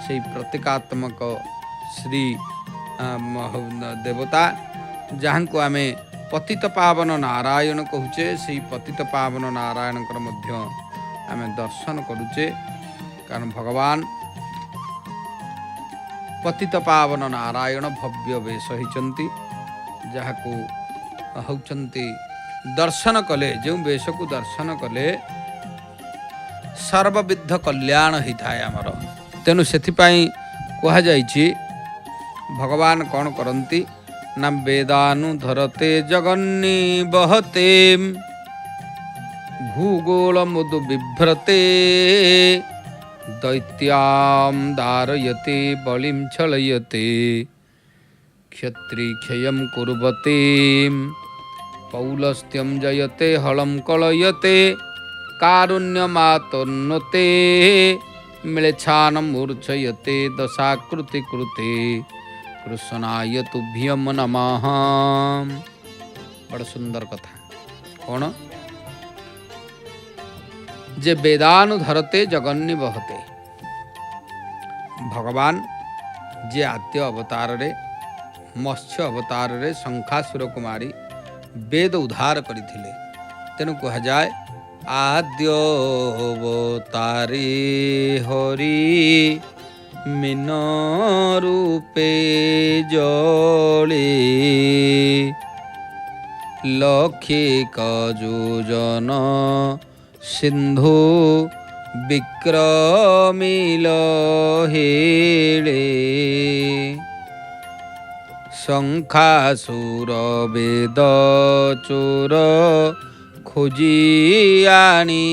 से प्रतीकात्मक श्री देवता जहाँ को आमे पतित पावन नारायण कहूचे से पतित पावन नारायण आमे दर्शन करुचे। कारण भगवान पतित पावन नारायण भव्य वेश होइचंती जहाँ को होचंती दर्शन कले जो वेश को दर्शन कले सर्वविध कल्याण होता है आमर। तेणु से कह जाइछि भगवान कौन करती न वेदानुधरते जगन्नी बहते भूगोल मुदु बिभ्रते दैत्याम दारयते बलिम छलयते क्षत्री क्षयम कुर्वते पौलस्त्यं जयते हलं कलयते कारुण्यमातन्वते म्लेच्छानं मूर्छयते दशाकृति कृते कृष्णाय तुभ्यं नमः। बड़ सुंदर कथा कौन जे वेदानु धरते जगन्नि बहते। भगवान जे आद्य अवतार रे मत्स्य अवतार रे शंखासुर को मारी वेद उद्धार करथिले। तेणु कह जाए आद्य अवतारे हरि मीन रूपे जले लौकिक योजन सिंधु विक्रमिल हेले शंखासुर वेद चोर खोजी आनी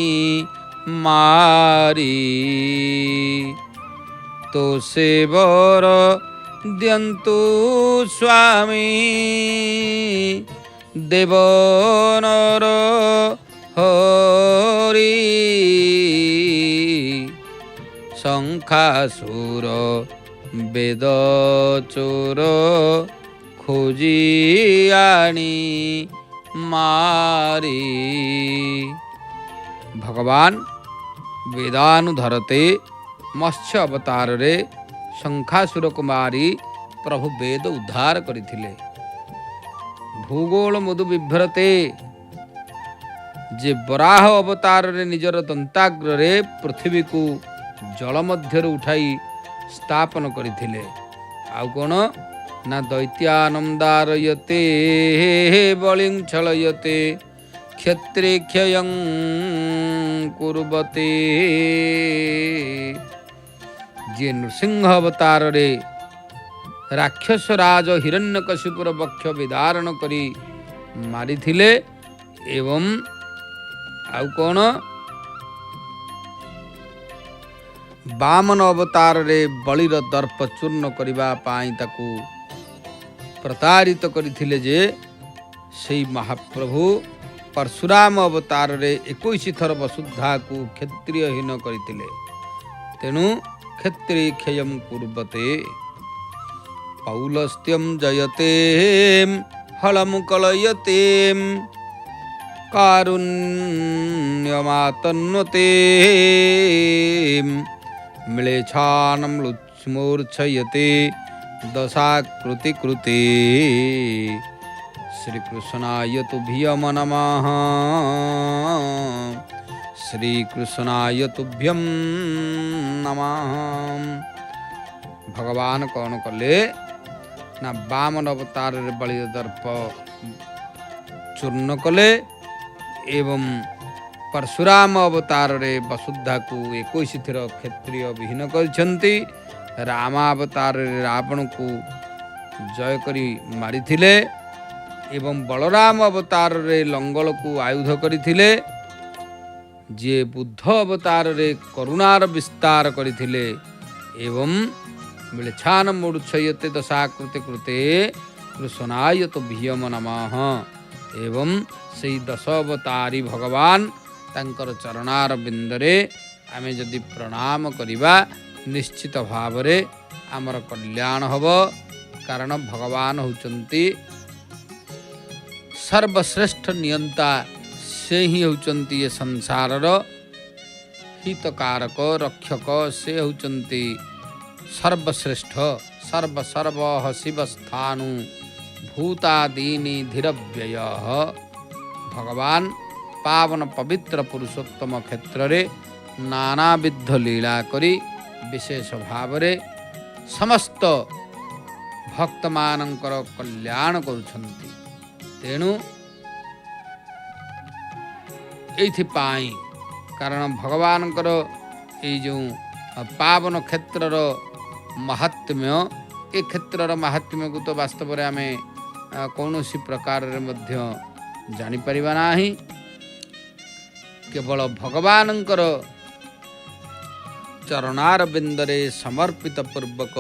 मारी तो सेवर दियंतु स्वामी देवनर हरि शंखासुर वेद चोर खोजी आनी मारी। भगवान वेदानुधरते मत्स्य अवतार रे शंखासुर को मारी प्रभु वेद उद्धार करथिले। भूगोल मधु बिभ्रते जे बराह अवतार रे निजर दंताग्र रे पृथ्वी को जल मध्य उठाई स्थापन करथिले। आउ कोन ना दैत्यानंदारयते बलिं छलयते क्षत्रे क्षयं कुर्वते। जे नृसिंह अवतार रे राक्षस राज हिरण्यकशिपुर वक्ष विदारण करी मारिथिले एवं आउ कोन वामन अवतार रे बलिर दर्प चूर्ण करबा पाई ताकू प्रतारित करथिले। जे सेई महाप्रभु परशुराम अवतार रे 21 थर वसुधा को क्षत्रियहीन करथिले। तेणु क्षत्रिय क्षयं कुर्वते पौलस्त्यं जयते हलं कलयते कारुण्यमातन्वते म्लेच्छानं मूर्छयते दशाकृति कृते श्रीकृष्णाय तुभ्यं नमः। श्रीकृष्णाय तुभ्यं नमः। भगवान कौन कले ना वामन अवतार रे बलि दर्प चूर्ण कले एवं परशुराम अवतार रे वसुधा को 21 थर क्षत्रिय विहीन करछंती। रामावतार रे रावण को जय करी मारिथिले एवं बलराम अवतार रे लंगल को आयुध करथिले। जे बुद्ध अवतार रे करुणार विस्तार करथिले एवं म्लेच्छान मूर्छयते दशाकृति कृते कृष्णाय तुभ्यं नमः। एवं से 10 अवतारी भगवान तांकर चरणार बिंदरे आमे जदि प्रणाम करिबा निश्चित भावरे आमर कल्याण हब। कारण भगवान होचंती सर्वश्रेष्ठ नियंता से ही होचंती ये संसारर हितकारक रक्षक से होचंती सर्वश्रेष्ठ सर्व शिवस्थानु भूतादीनि धीरव्यय। भगवान पावन पवित्र पुरुषोत्तम क्षेत्र रे नानाविध लीला करी विशेष भावरे समस्त भक्त मानकर कल्याण करुछंती। तेणु एथिपाई कारण भगवानकर ये जो पावन क्षेत्रर महात्म्य ए क्षेत्रर महात्म्य को तो वास्तव में आमे कौन सी प्रकार रे मध्य जानी परिबा नाही। केवल भगवानंकर चरणार बिंदरे समर्पित पूर्वक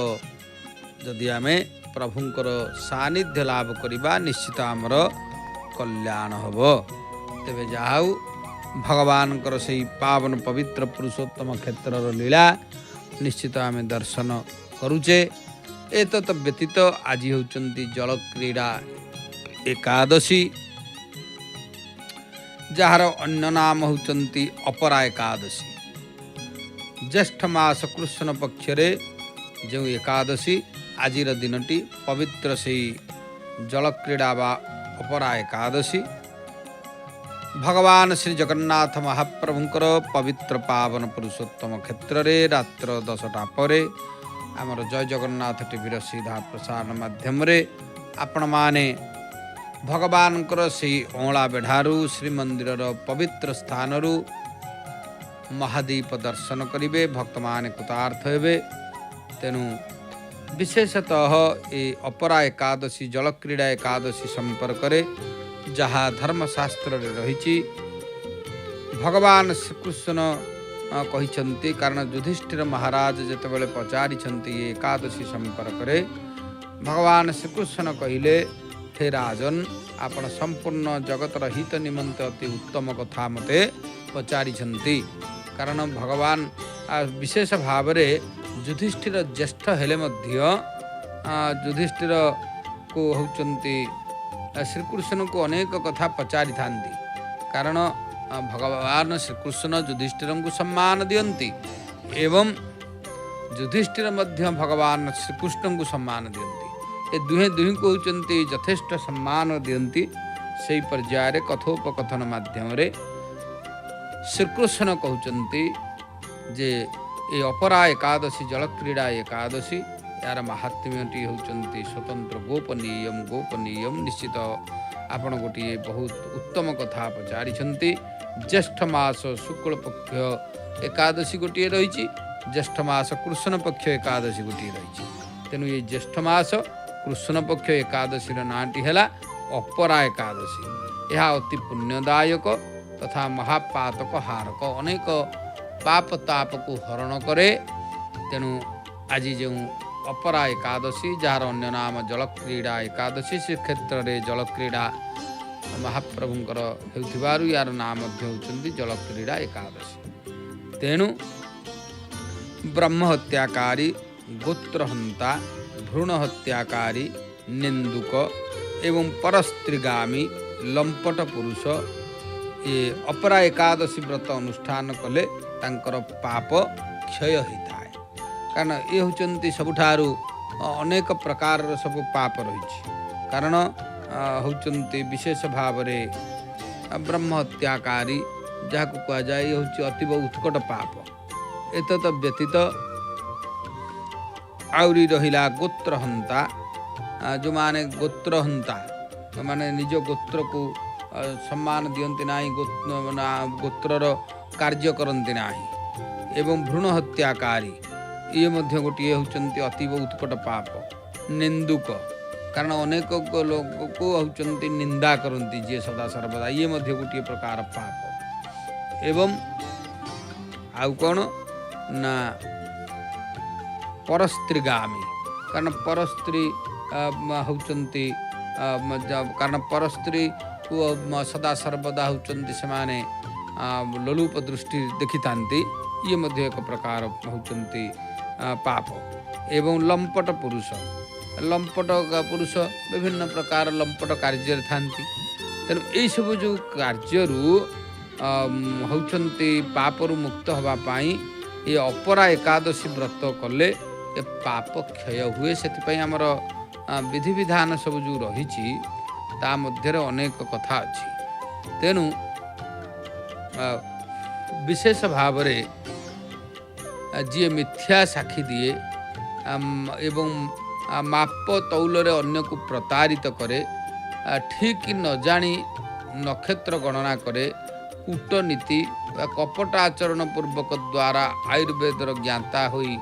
जदि आमे प्रभुंकर सानिध्य लाभ करिबा निश्चित आमर कल्याण हब। तेबे जाऊ भगवानकर से पावन पवित्र पुरुषोत्तम क्षेत्र लीला निश्चित आम दर्शन करुचे। एतत् व्यतीत आज होउचंती जल क्रीड़ा एकादशी, जार अन्य नाम होउचंती अपरा एकादशी। ज्येष्ठ मास कृष्ण पक्षरे जो एकादशी आजिर दिनटी पवित्र से जल क्रीड़ा बा अपरा एकादशी भगवान श्री जगन्नाथ महाप्रभुंकर पवित्र पावन पुरुषोत्तम क्षेत्र रे रात्र 10टा परे आमर जय जगन्नाथ टीवी सीधा प्रसारण माध्यम रे आपण माने भगवानकर से ओला बेढ़ारू श्रीमंदिर पवित्र स्थानरू महादीप दर्शन करिवे। भक्त माने कृतार्थ हेबे। तेणु विशेषतः ये अपरा एकादशी जल क्रीड़ा एकादशी संपर्क रे जहाँ धर्मशास्त्र रही भगवान श्रीकृष्ण कहिछन्ति। कारण युधिष्ठिर महाराज जेतेबेले पचारिछन्ति ये एकादशी संपर्क रे भगवान श्रीकृष्ण कहिले, हे राजन आपण संपूर्ण जगतर हित निमंत अति उत्तम कथा मते पचारिछन्ति। कारण भगवान विशेष भाव रे युधिष्ठिर ज्येष्ठ हेले मध्य युधिष्ठिर को होउचन्ति श्रीकृष्ण को अनेक कथा पचारि थांती। कारण भगवान श्रीकृष्ण युधिष्ठिर को सम्मान दियंती एवं युधिष्ठिर मध्य भगवान श्रीकृष्ण को सम्मान दियंती। ये दुहे को होउचन्ति यथेष्ट सम्मान दियंती। सेही पर्याय कथोपकथन माध्यम रे श्रीकृष्ण कहउचन्ति जे ये अपरा एकादशी जल क्रीड़ा एकादशी यार महात्म्यटी होउचन्ति स्वतंत्र गोपनीय निश्चित आपण गोटे बहुत उत्तम कथा पचारिछन्ति। ज्येष्ठ मास शुक्ल पक्ष एकादशी गोटे रही, ज्येष्ठ मास कृष्ण पक्ष एकादशी गोटे रही। तेणु ये ज्येष्ठ मास कृष्ण पक्ष एकादशी नाटी है अपरा एकादशी। यह अति पुण्यदायक तथा महापातक हारक अनेक पाप ताप को हरण करे। तेणु आज जो अपरा एकादशी जार अन्य नाम जल क्रीड़ा एकादशी से क्षेत्र में जल क्रीड़ा महाप्रभुंकर हेउथिबारु यार नाम होउचन्ति जल क्रीड़ा एकादशी। तेणु ब्रह्म हत्याकारी गोत्रहंता भ्रूण हत्याकारी निंदुक एवं परस्त्रीगामी लंपट पुरुष ये अपरा एकादशी व्रत अनुष्ठान कले तांकर पाप क्षय होता है। कारण ये होचंती सबुठारु अनेक प्रकार सब पाप रही। कारण होचंती विशेष भाव रे ब्रह्म हत्याकारी जहाँ को कहा जाए ये होची अतीव उत्कट पाप। एतत व्यतीत आउरी रहिला गोत्रहंता जो माने गोत्रहंता माने निज गोत्र को सम्मान दियंती नाही, गोत्रर कार्य करंती नाही। एवं भ्रूण हत्याकारी ये मध्य गोटे होचंती अतीव उत्कट पाप। निंदुक कारण अनेक लोग को होचंती निंदा करंती जे सदा सर्वदा ये मध्य गोटे प्रकार पाप। एवं आउ कौन ना परस्त्रीगामी कारण परस्त्री होचंती कारण परस्त्री को सदा सर्वदा होचंती समाने लोलुप दृष्टि देखि थांती ये मध्य एक प्रकार होचंती पाप। एवं लंपट पुरुष विभिन्न प्रकार लंपट कार्य थांती। तेणु यही सब जो कार्यरू होचंती पापरू मुक्त हवा पाई ये अपरा एकादशी व्रत कले ये पाप क्षय हुए। से आमर विधि विधान सब जो रही ता मध्य अनेक कथा अच्छी। तेणु विशेष भाव रे जी मिथ्या साक्षी दिए एवं माप तौलरे अन्य को प्रतारित करे, ठीक न जानी नक्षत्र गणना करे, कूटनीति कपट आचरण पूर्वक द्वारा आयुर्वेदर ज्ञाता होई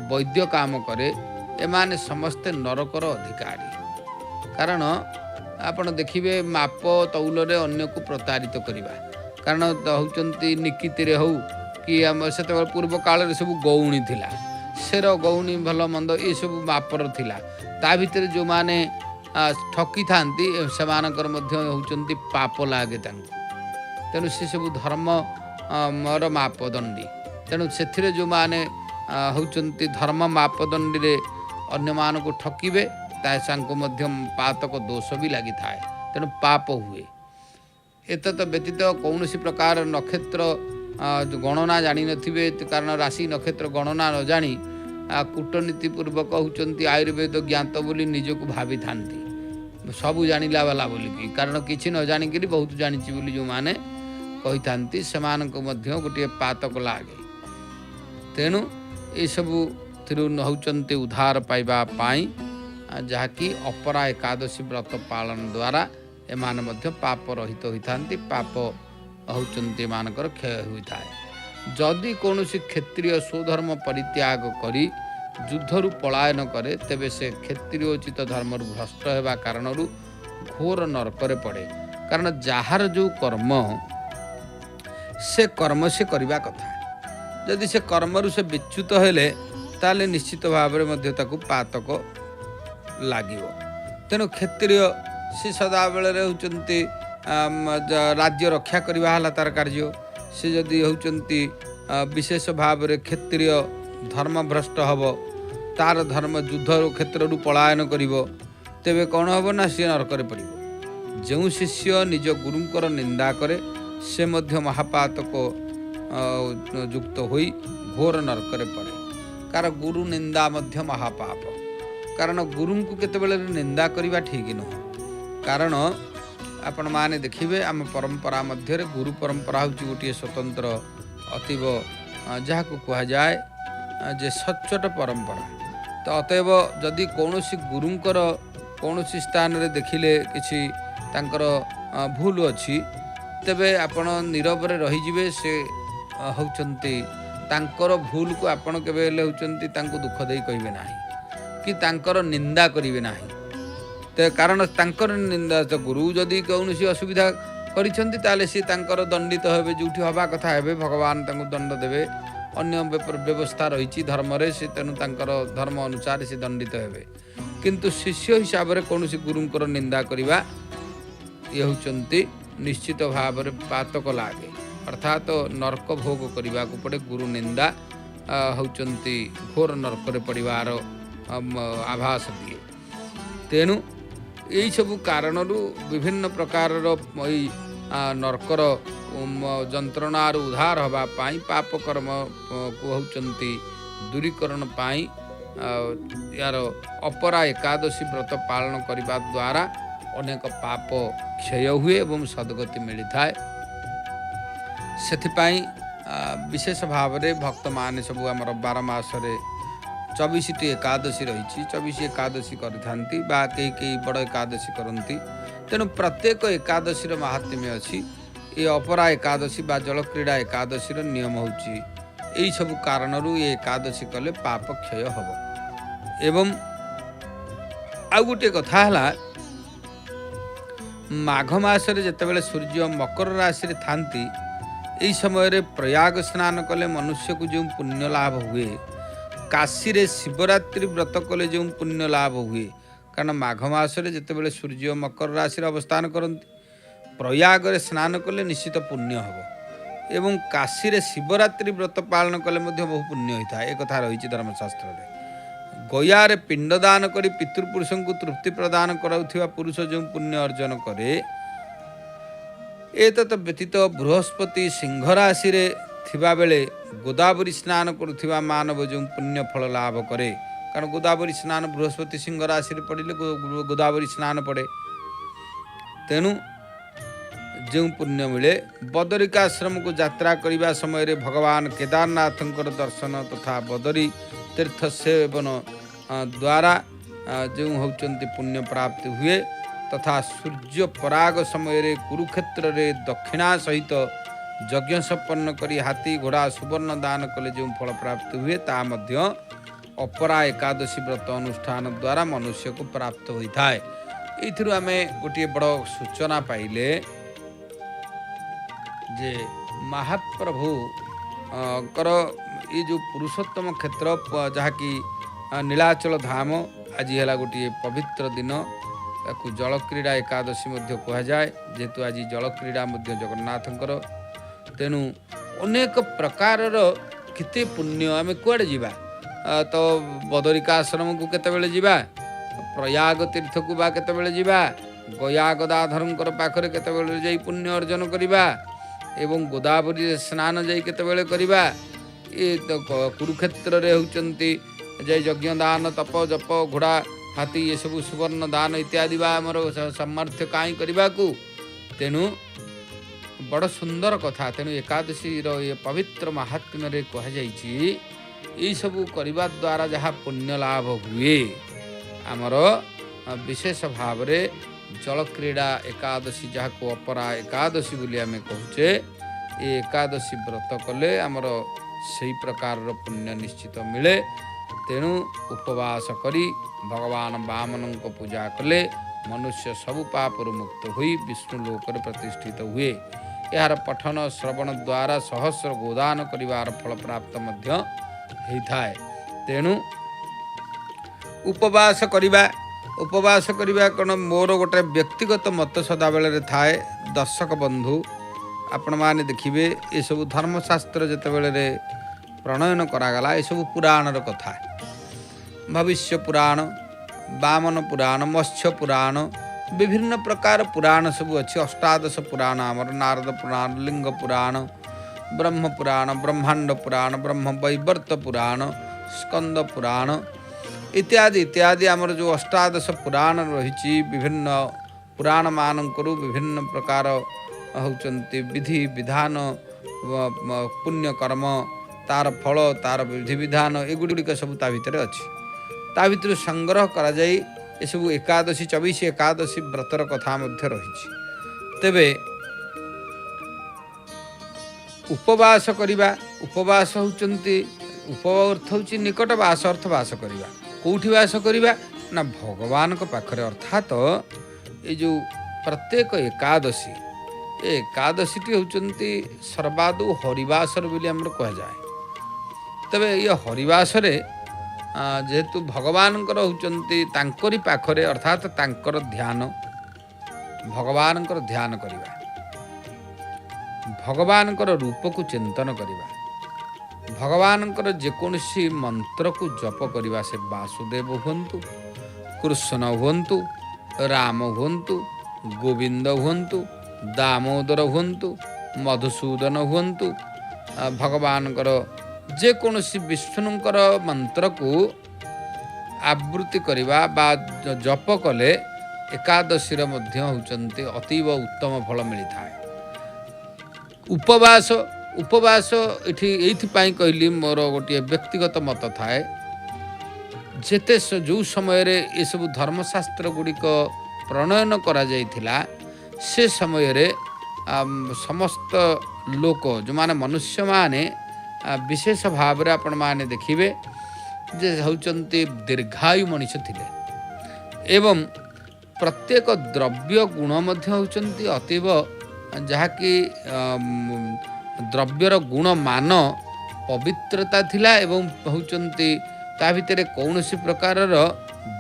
वैद्य काम करे, एमाने समस्ते नरकर अधिकारी। कारण आपण देखिए माप तौलरे अन्य को प्रतारित करिबा। कारण होचंती निकितिरे हो कि आम से पूर्व काल सब गौणी थिला, शेर गौणी भल मंद ये सब मापर थिला। ता भितर जो माने ଠକି ଥାନ୍ତି ସେମାନଙ୍କର ମଧ୍ୟ ହେଉଛନ୍ତି ପାପ ଲାଗେ ତାଙ୍କୁ। ତେଣୁ ସେସବୁ ଧର୍ମ ମୋର ମାପଦଣ୍ଡୀ। ତେଣୁ ସେଥିରେ ଯେଉଁମାନେ ହେଉଛନ୍ତି ଧର୍ମ ମାପଦଣ୍ଡୀରେ ଅନ୍ୟମାନଙ୍କୁ ଠକିବେ ତାଙ୍କୁ ମଧ୍ୟ ପାତକ ଦୋଷ ବି ଲାଗିଥାଏ। ତେଣୁ ପାପ ହୁଏ। ଏତତ୍ ବ୍ୟତୀତ କୌଣସି ପ୍ରକାର ନକ୍ଷତ୍ର ଗଣନା ଜାଣିନଥିବେ, କାରଣ ରାଶି ନକ୍ଷତ୍ର ଗଣନା ନ ଜାଣି କୂଟନୀତିପୂର୍ବକ ହେଉଛନ୍ତି ଆୟୁର୍ବେଦ ଜ୍ଞାତ ବୋଲି ନିଜକୁ ଭାବିଥାନ୍ତି, ସବୁ ଜାଣିଲା ବାଲା ବୋଲିକି। କାରଣ କିଛି ନ ଜାଣିକିରି ବହୁତ ଜାଣିଛି ବୋଲି ଯେଉଁମାନେ କହିଥାନ୍ତି ସେମାନଙ୍କୁ ମଧ୍ୟ ଗୋଟିଏ ପାତକ ଲାଗେ। ତେଣୁ ଏସବୁଥିରୁ ହେଉଛନ୍ତି ଉଦ୍ଧାର ପାଇବା ପାଇଁ ଯାହାକି ଅପରା ଏକାଦଶୀ ବ୍ରତ ପାଳନ ଦ୍ୱାରା ଏମାନେ ମଧ୍ୟ ପାପ ରହିତ ହୋଇଥାନ୍ତି, ପାପ ହେଉଛନ୍ତି ଏମାନଙ୍କର କ୍ଷୟ ହୋଇଥାଏ। ଯଦି କୌଣସି କ୍ଷତ୍ରିୟ ସ୍ୱଧର୍ମ ପରିତ୍ୟାଗ କରି ଯୁଦ୍ଧରୁ ପଳାୟନ କରେ ତେବେ ସେ କ୍ଷତ୍ରିୟୋଚିତ ଧର୍ମରୁ ଭ୍ରଷ୍ଟ ହେବା କାରଣରୁ ଘୋର ନରକରେ ପଡ଼େ। କାରଣ ଯାହାର ଯେଉଁ କର୍ମ ସେ କର୍ମ ସେ କରିବା କଥା। ଯଦି ସେ କର୍ମରୁ ସେ ବିଚ୍ୟୁତ ହେଲେ ତାହେଲେ ନିଶ୍ଚିତ ଭାବରେ ମଧ୍ୟ ତାକୁ ପାତକ ଲାଗିବ। ତେଣୁ କ୍ଷତ୍ରିୟ ସେ ସଦାବେଳରେ ହେଉଛନ୍ତି ରାଜ୍ୟ ରକ୍ଷା କରିବା ହେଲା ତାର କାର୍ଯ୍ୟ। ସେ ଯଦି ହେଉଛନ୍ତି ବିଶେଷ ଭାବରେ କ୍ଷତ୍ରିୟ ଧର୍ମଭ୍ରଷ୍ଟ ହେବ, ତାର ଧର୍ମ ଯୁଦ୍ଧ କ୍ଷେତ୍ରରୁ ପଳାୟନ କରିବ, ତେବେ କ'ଣ ହେବ ନା ସିଏ ନରକରେ ପଡ଼ିବ। ଯେଉଁ ଶିଷ୍ୟ ନିଜ ଗୁରୁଙ୍କର ନିନ୍ଦା କରେ ସେ ମଧ୍ୟ ମହାପାତକ ଯୁକ୍ତ ହୋଇ ଘୋର ନରକରେ ପଡ଼େ। କାରଣ ଗୁରୁ ନିନ୍ଦା ମଧ୍ୟ ମହାପାପ। କାରଣ ଗୁରୁଙ୍କୁ କେତେବେଳେ ନିନ୍ଦା କରିବା ଠିକ୍ ନୁହଁ। କାରଣ ଆପଣମାନେ ଦେଖିବେ ଆମ ପରମ୍ପରା ମଧ୍ୟରେ ଗୁରୁ ପରମ୍ପରା ହେଉଛି ଗୋଟିଏ ସ୍ୱତନ୍ତ୍ର ଅତୀବ ଯାହାକୁ କୁହାଯାଏ ଯେ ସଚ୍ଚୋଟ ପରମ୍ପରା। ତ ଅତଏବ ଯଦି କୌଣସି ଗୁରୁଙ୍କର କୌଣସି ସ୍ଥାନରେ ଦେଖିଲେ କିଛି ତାଙ୍କର ଭୁଲ ଅଛି ତେବେ ଆପଣ ନୀରବରେ ରହିଯିବେ। ସେ ହେଉଛନ୍ତି ତାଙ୍କର ଭୁଲକୁ ଆପଣ କେବେ ହେଲେ ହେଉଛନ୍ତି ତାଙ୍କୁ ଦୁଃଖ ଦେଇ କହିବେ ନାହିଁ କି ତାଙ୍କର ନିନ୍ଦା କରିବେ ନାହିଁ। କାରଣ ତାଙ୍କର ନିନ୍ଦା ଗୁରୁ ଯଦି କୌଣସି ଅସୁବିଧା କରିଛନ୍ତି ତାହେଲେ ସେ ତାଙ୍କର ଦଣ୍ଡିତ ହେବେ, ଯେଉଁଠି ହେବା କଥା ହେବେ, ଭଗବାନ ତାଙ୍କୁ ଦଣ୍ଡ ଦେବେ। ଅନ୍ୟ ବ୍ୟବସ୍ଥା ରହିଛି ଧର୍ମରେ, ସେ ତେଣୁ ତାଙ୍କର ଧର୍ମ ଅନୁସାରେ ସେ ଦଣ୍ଡିତ ହେବେ। କିନ୍ତୁ ଶିଷ୍ୟ ହିସାବରେ କୌଣସି ଗୁରୁଙ୍କର ନିନ୍ଦା କରିବା ଇଏ ହେଉଛନ୍ତି ନିଶ୍ଚିତ ଭାବରେ ପାତକ ଲାଗେ, ଅର୍ଥାତ୍ ନର୍କ ଭୋଗ କରିବାକୁ ପଡ଼େ। ଗୁରୁ ନିନ୍ଦା ହେଉଛନ୍ତି ଘୋର ନର୍କରେ ପଡ଼ିବାର ଆଭାସ ଦିଏ। ତେଣୁ ଏହିସବୁ କାରଣରୁ ବିଭିନ୍ନ ପ୍ରକାରର ଏଇ ନର୍କର ଯନ୍ତ୍ରଣାରୁ ଉଦ୍ଧାର ହେବା ପାଇଁ ପାପକର୍ମକୁ ହେଉଛନ୍ତି ଦୂରୀକରଣ ପାଇଁ ୟାର ଅପରା ଏକାଦଶୀ ବ୍ରତ ପାଳନ କରିବା ଦ୍ୱାରା ଅନେକ ପାପ କ୍ଷୟ ହୁଏ ଏବଂ ସଦ୍ଗତି ମିଳିଥାଏ। ସେଥିପାଇଁ ବିଶେଷ ଭାବରେ ଭକ୍ତମାନେ ସବୁ ଆମର 12 ମାସରେ 24ଟି ଏକାଦଶୀ ରହିଛି, 24 ଏକାଦଶୀ କରିଥାନ୍ତି ବା କେହି କେହି ବଡ଼ ଏକାଦଶୀ କରନ୍ତି। ତେଣୁ ପ୍ରତ୍ୟେକ ଏକାଦଶୀର ମାହାତ୍ମ୍ୟ ଅଛି। ଏ ଅପରା ଏକାଦଶୀ ବା ଜଳକ୍ରୀଡ଼ା ଏକାଦଶୀର ନିୟମ ହେଉଛି ଏହିସବୁ କାରଣରୁ ଏ ଏକାଦଶୀ କଲେ ପାପ କ୍ଷୟ ହେବ। ଏବଂ ଆଉ ଗୋଟିଏ କଥା ହେଲା, ମାଘ ମାସରେ ଯେତେବେଳେ ସୂର୍ଯ୍ୟ ମକର ରାଶିରେ ଥାନ୍ତି ଏହି ସମୟରେ ପ୍ରୟାଗ ସ୍ନାନ କଲେ ମନୁଷ୍ୟକୁ ଯେଉଁ ପୁଣ୍ୟ ଲାଭ ହୁଏ, କାଶୀରେ ଶିବରାତ୍ରି ବ୍ରତ କଲେ ଯେଉଁ ପୁଣ୍ୟ ଲାଭ ହୁଏ, କାରଣ ମାଘ ମାସରେ ଯେତେବେଳେ ସୂର୍ଯ୍ୟ ମକର ରାଶିରେ ଅବସ୍ଥାନ କରନ୍ତି ପ୍ରୟାଗରେ ସ୍ନାନ କଲେ ନିଶ୍ଚିତ ପୁଣ୍ୟ ହେବ। ଏବଂ କାଶୀରେ ଶିବରାତ୍ରି ବ୍ରତ ପାଳନ କଲେ ମଧ୍ୟ ବହୁ ପୁଣ୍ୟ ହୋଇଥାଏ। ଏକଥା ରହିଛି ଧର୍ମଶାସ୍ତ୍ରରେ। ଗୟାରେ ପିଣ୍ଡଦାନ କରି ପିତୃପୁରୁଷଙ୍କୁ ତୃପ୍ତି ପ୍ରଦାନ କରାଉଥିବା ପୁରୁଷ ଯେଉଁ ପୁଣ୍ୟ ଅର୍ଜନ କରେ, ଏତତ୍ ବ୍ୟତୀତ ବୃହସ୍ପତି ସିଂହ ରାଶିରେ ଥିବାବେଳେ ଗୋଦାବରୀ ସ୍ନାନ କରୁଥିବା ମାନବ ଯେଉଁ ପୁଣ୍ୟ ଫଳ ଲାଭ କରେ, କାରଣ ଗୋଦାବରୀ ସ୍ନାନ ବୃହସ୍ପତି ସିଂହ ରାଶିରେ ପଡ଼ିଲେ ଗୋଦାବରୀ ସ୍ନାନ ପଡ଼େ, ତେଣୁ ଯେଉଁ ପୁଣ୍ୟ ମିଳେ। ବଦରିକାଶ୍ରମକୁ ଯାତ୍ରା କରିବା ସମୟରେ ଭଗବାନ କେଦାରନାଥଙ୍କର ଦର୍ଶନ ତଥା ବଦରୀ ତୀର୍ଥ ସେବନ ଦ୍ୱାରା ଯେଉଁ ହେଉଛନ୍ତି ପୁଣ୍ୟ ପ୍ରାପ୍ତି ହୁଏ, ତଥା ସୂର୍ଯ୍ୟ ପରାଗ ସମୟରେ କୁରୁକ୍ଷେତ୍ରରେ ଦକ୍ଷିଣା ସହିତ ଯଜ୍ଞ ସମ୍ପନ୍ନ କରି ହାତୀ ଘୋଡ଼ା ସୁବର୍ଣ୍ଣ ଦାନ କଲେ ଯେଉଁ ଫଳ ପ୍ରାପ୍ତି ହୁଏ ତାହା ମଧ୍ୟ ଅପରା ଏକାଦଶୀ ବ୍ରତ ଅନୁଷ୍ଠାନ ଦ୍ୱାରା ମନୁଷ୍ୟକୁ ପ୍ରାପ୍ତ ହୋଇଥାଏ। ଏଇଥିରୁ ଆମେ ଗୋଟିଏ ବଡ଼ ସୂଚନା ପାଇଲେ ଯେ ମହାପ୍ରଭୁଙ୍କର ଏ ଯେଉଁ ପୁରୁଷୋତ୍ତମ କ୍ଷେତ୍ର ଯାହାକି ନୀଳାଚଳ ଧାମ, ଆଜି ହେଲା ଗୋଟିଏ ପବିତ୍ର ଦିନ ତାକୁ ଜଳକ୍ରୀଡ଼ା ଏକାଦଶୀ ମଧ୍ୟ କୁହାଯାଏ। ଯେହେତୁ ଆଜି ଜଳକ୍ରୀଡ଼ା ମଧ୍ୟ ଜଗନ୍ନାଥଙ୍କର, ତେଣୁ ଅନେକ ପ୍ରକାରର କେତେ ପୁଣ୍ୟ। ଆମେ କୁଆଡ଼େ ଯିବା? ତ ବଦରିକା ଆଶ୍ରମକୁ କେତେବେଳେ ଯିବା, ପ୍ରୟାଗ ତୀର୍ଥକୁ ବା କେତେବେଳେ ଯିବା, ଗୟା ଗଦାଧରଙ୍କର ପାଖରେ କେତେବେଳେ ଯାଇ ପୁଣ୍ୟ ଅର୍ଜନ କରିବା, ଏବଂ ଗୋଦାବରୀରେ ସ୍ନାନ ଯାଇ କେତେବେଳେ କରିବା। ଏ କୁରୁକ୍ଷେତ୍ରରେ ହେଉଛନ୍ତି ଯାଇ ଯଜ୍ଞ ଦାନ, ତପ, ଜପ, ଘୋଡ଼ା, ହାତୀ ଏସବୁ ସୁବର୍ଣ୍ଣ ଦାନ ଇତ୍ୟାଦି ବା ଆମର ସାମର୍ଥ୍ୟ କାହିଁ କରିବାକୁ। ତେଣୁ ବଡ଼ ସୁନ୍ଦର କଥା। ତେଣୁ ଏକାଦଶୀର ଏ ପବିତ୍ର ମାହାତ୍ମ୍ୟରେ କୁହାଯାଇଛି ଏଇସବୁ କରିବା ଦ୍ୱାରା ଯାହା ପୁଣ୍ୟ ଲାଭ ହୁଏ, ଆମର ବିଶେଷ ଭାବରେ ଜଳକ୍ରୀଡ଼ା ଏକାଦଶୀ, ଯାହାକୁ ଅପରା ଏକାଦଶୀ ବୋଲି ଆମେ କହୁଛେ, ଏ ଏକାଦଶୀ ବ୍ରତ କଲେ ଆମର ସେହି ପ୍ରକାରର ପୁଣ୍ୟ ନିଶ୍ଚିତ ମିଳେ। ତେଣୁ ଉପବାସ କରି ଭଗବାନ ବାମନଙ୍କ ପୂଜା କଲେ ମନୁଷ୍ୟ ସବୁ ପାପରୁ ମୁକ୍ତ ହୋଇ ବିଷ୍ଣୁ ଲୋକରେ ପ୍ରତିଷ୍ଠିତ ହୁଏ। ଏହାର ପଠନ ଶ୍ରବଣ ଦ୍ୱାରା ସହସ୍ର ଗୋଦାନ କରିବାର ଫଳ ପ୍ରାପ୍ତ ମଧ୍ୟ ହୋଇଥାଏ। ତେଣୁ ଉପବାସ କରିବା କ'ଣ ମୋର ଗୋଟେ ବ୍ୟକ୍ତିଗତ ମତ ସଦାବେଳରେ ଥାଏ। ଦର୍ଶକ ବନ୍ଧୁ, ଆପଣମାନେ ଦେଖିବେ ଏସବୁ ଧର୍ମଶାସ୍ତ୍ର ଯେତେବେଳେ ପ୍ରଣୟନ କରାଗଲା, ଏସବୁ ପୁରାଣର କଥା, ଭବିଷ୍ୟ ପୁରାଣ, ବାମନ ପୁରାଣ, ମତ୍ସ୍ୟ ପୁରାଣ, ବିଭିନ୍ନ ପ୍ରକାର ପୁରାଣ ସବୁ ଅଛି। ଅଷ୍ଟାଦଶ ପୁରାଣ ଆମର ନାରଦ ପୁରାଣ, ଲିଙ୍ଗ ପୁରାଣ, ବ୍ରହ୍ମ ପୁରାଣ, ବ୍ରହ୍ମାଣ୍ଡ ପୁରାଣ, ବ୍ରହ୍ମ ବୈବର୍ତ ପୁରାଣ, ସ୍କନ୍ଦ ପୁରାଣ ଇତ୍ୟାଦି ଇତ୍ୟାଦି ଆମର ଯେଉଁ ଅଷ୍ଟାଦଶ ପୁରାଣ ରହିଛି, ବିଭିନ୍ନ ପୁରାଣମାନଙ୍କରୁ ବିଭିନ୍ନ ପ୍ରକାର ହେଉଛନ୍ତି ବିଧି ବିଧାନ, ପୁଣ୍ୟକର୍ମ, ତା'ର ଫଳ, ତା'ର ବିଧିବିଧାନ, ଏଗୁଡ଼ିକ ସବୁ ତା ଭିତରେ ଅଛି। ତା ଭିତରୁ ସଂଗ୍ରହ କରାଯାଇ ଏସବୁ ଏକାଦଶୀ 24 ଏକାଦଶୀ ବ୍ରତର କଥା ମଧ୍ୟ ରହିଛି। ତେବେ ଉପବାସ କରିବା, ଉପବାସ ହେଉଛନ୍ତି, ଅର୍ଥ ହେଉଛି ନିକଟ ବାସ, ଅର୍ଥ ବାସ କରିବା। କେଉଁଠି ବାସ କରିବା ନା ଭଗବାନଙ୍କ ପାଖରେ। ଅର୍ଥାତ୍ ଏ ଯେଉଁ ପ୍ରତ୍ୟେକ ଏକାଦଶୀ, ଏ ଏକାଦଶୀଟି ହେଉଛନ୍ତି ସର୍ବାଦୁ ହରିବାସର ବୋଲି ଆମର କୁହାଯାଏ। ତେବେ ଏ ହରିବାସରେ ଯେହେତୁ ଭଗବାନଙ୍କର ହେଉଛନ୍ତି ତାଙ୍କରି ପାଖରେ, ଅର୍ଥାତ୍ ତାଙ୍କର ଧ୍ୟାନ, ଭଗବାନଙ୍କର ଧ୍ୟାନ କରିବା, ଭଗବାନଙ୍କର ରୂପକୁ ଚିନ୍ତନ କରିବା, ଭଗବାନଙ୍କର ଯେକୌଣସି ମନ୍ତ୍ରକୁ ଜପ କରିବା। ସେ ବାସୁଦେବ ହୁଅନ୍ତୁ, କୃଷ୍ଣ ହୁଅନ୍ତୁ, ରାମ ହୁଅନ୍ତୁ, ଗୋବିନ୍ଦ ହୁଅନ୍ତୁ, ଦାମୋଦର ହୁଅନ୍ତୁ, ମଧୁସୂଦନ ହୁଅନ୍ତୁ, ଭଗବାନଙ୍କର ଯେକୌଣସି ବିଷ୍ଣୁଙ୍କର ମନ୍ତ୍ରକୁ ଆବୃତ୍ତି କରିବା ବା ଜପ କଲେ ଏକାଦଶୀର ମଧ୍ୟ ହେଉଛନ୍ତି ଅତୀବ ଉତ୍ତମ ଫଳ ମିଳିଥାଏ। ଉପବାସ ଏଇଥିପାଇଁ କହିଲି, ମୋର ଗୋଟିଏ ବ୍ୟକ୍ତିଗତ ମତ ଥାଏ। ଯେଉଁ ସମୟରେ ଏସବୁ ଧର୍ମଶାସ୍ତ୍ର ଗୁଡ଼ିକ ପ୍ରଣୟନ କରାଯାଇଥିଲା, ସେ ସମୟରେ ସମସ୍ତ ଲୋକ, ଯେଉଁମାନେ ମନୁଷ୍ୟମାନେ ବିଶେଷ ଭାବରେ ଆପଣମାନେ ଦେଖିବେ ଯେ ହେଉଛନ୍ତି ଦୀର୍ଘାୟୁ ମଣିଷ ଥିଲେ, ଏବଂ ପ୍ରତ୍ୟେକ ଦ୍ରବ୍ୟ ଗୁଣ ମଧ୍ୟ ହେଉଛନ୍ତି ଅତୀବ, ଯାହାକି ଦ୍ରବ୍ୟର ଗୁଣମାନ ପବିତ୍ରତା ଥିଲା, ଏବଂ ହେଉଛନ୍ତି ତା ଭିତରେ କୌଣସି ପ୍ରକାରର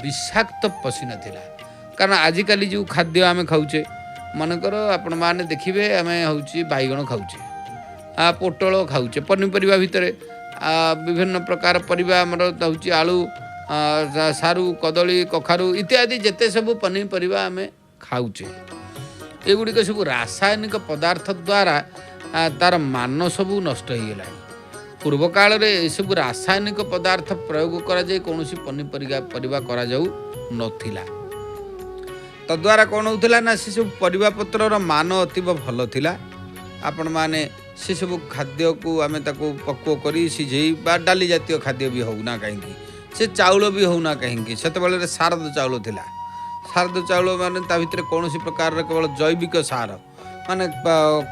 ବିଷାକ୍ତ ପଶିନଥିଲା। କାରଣ ଆଜିକାଲି ଯେଉଁ ଖାଦ୍ୟ ଆମେ ଖାଉଛେ, ମନେକର ଆପଣମାନେ ଦେଖିବେ ଆମେ ହେଉଛି ବାଇଗଣ ଖାଉଛେ, ପୋଟଳ ଖାଉଛେ, ପନିପରିବା ଭିତରେ ବିଭିନ୍ନ ପ୍ରକାର ପରିବା ଆମର ହେଉଛି ଆଳୁ, ସାରୁ, କଦଳୀ, କଖାରୁ ଇତ୍ୟାଦି ଯେତେ ସବୁ ପନିପରିବା ଆମେ ଖାଉଛେ, ଏଗୁଡ଼ିକ ସବୁ ରାସାୟନିକ ପଦାର୍ଥ ଦ୍ୱାରା ତା'ର ମାନ ସବୁ ନଷ୍ଟ ହୋଇଗଲାଣି। ପୂର୍ବ କାଳରେ ଏସବୁ ରାସାୟନିକ ପଦାର୍ଥ ପ୍ରୟୋଗ କରାଯାଇ କୌଣସି ପନିପରିବା କରାଯାଉ ନଥିଲା। ତଦ୍ୱାରା କ'ଣ ହେଉଥିଲା ନା ସେସବୁ ପରିବାପତ୍ରର ମାନ ଅତୀବ ଭଲ ଥିଲା। ଆପଣମାନେ ସେସବୁ ଖାଦ୍ୟକୁ ଆମେ ତାକୁ ପକ୍ୱ କରି ସିଝେଇ ବା ଡାଲି ଜାତୀୟ ଖାଦ୍ୟ ବି ହେଉନା କାହିଁକି, ସେ ଚାଉଳ ବି ହେଉନା କାହିଁକି, ସେତେବେଳେ ଶାରଦ ଚାଉଳ ଥିଲା। ଶାରଦ ଚାଉଳ ମାନେ ତା ଭିତରେ କୌଣସି ପ୍ରକାରର କେବଳ ଜୈବିକ ସାର, ମାନେ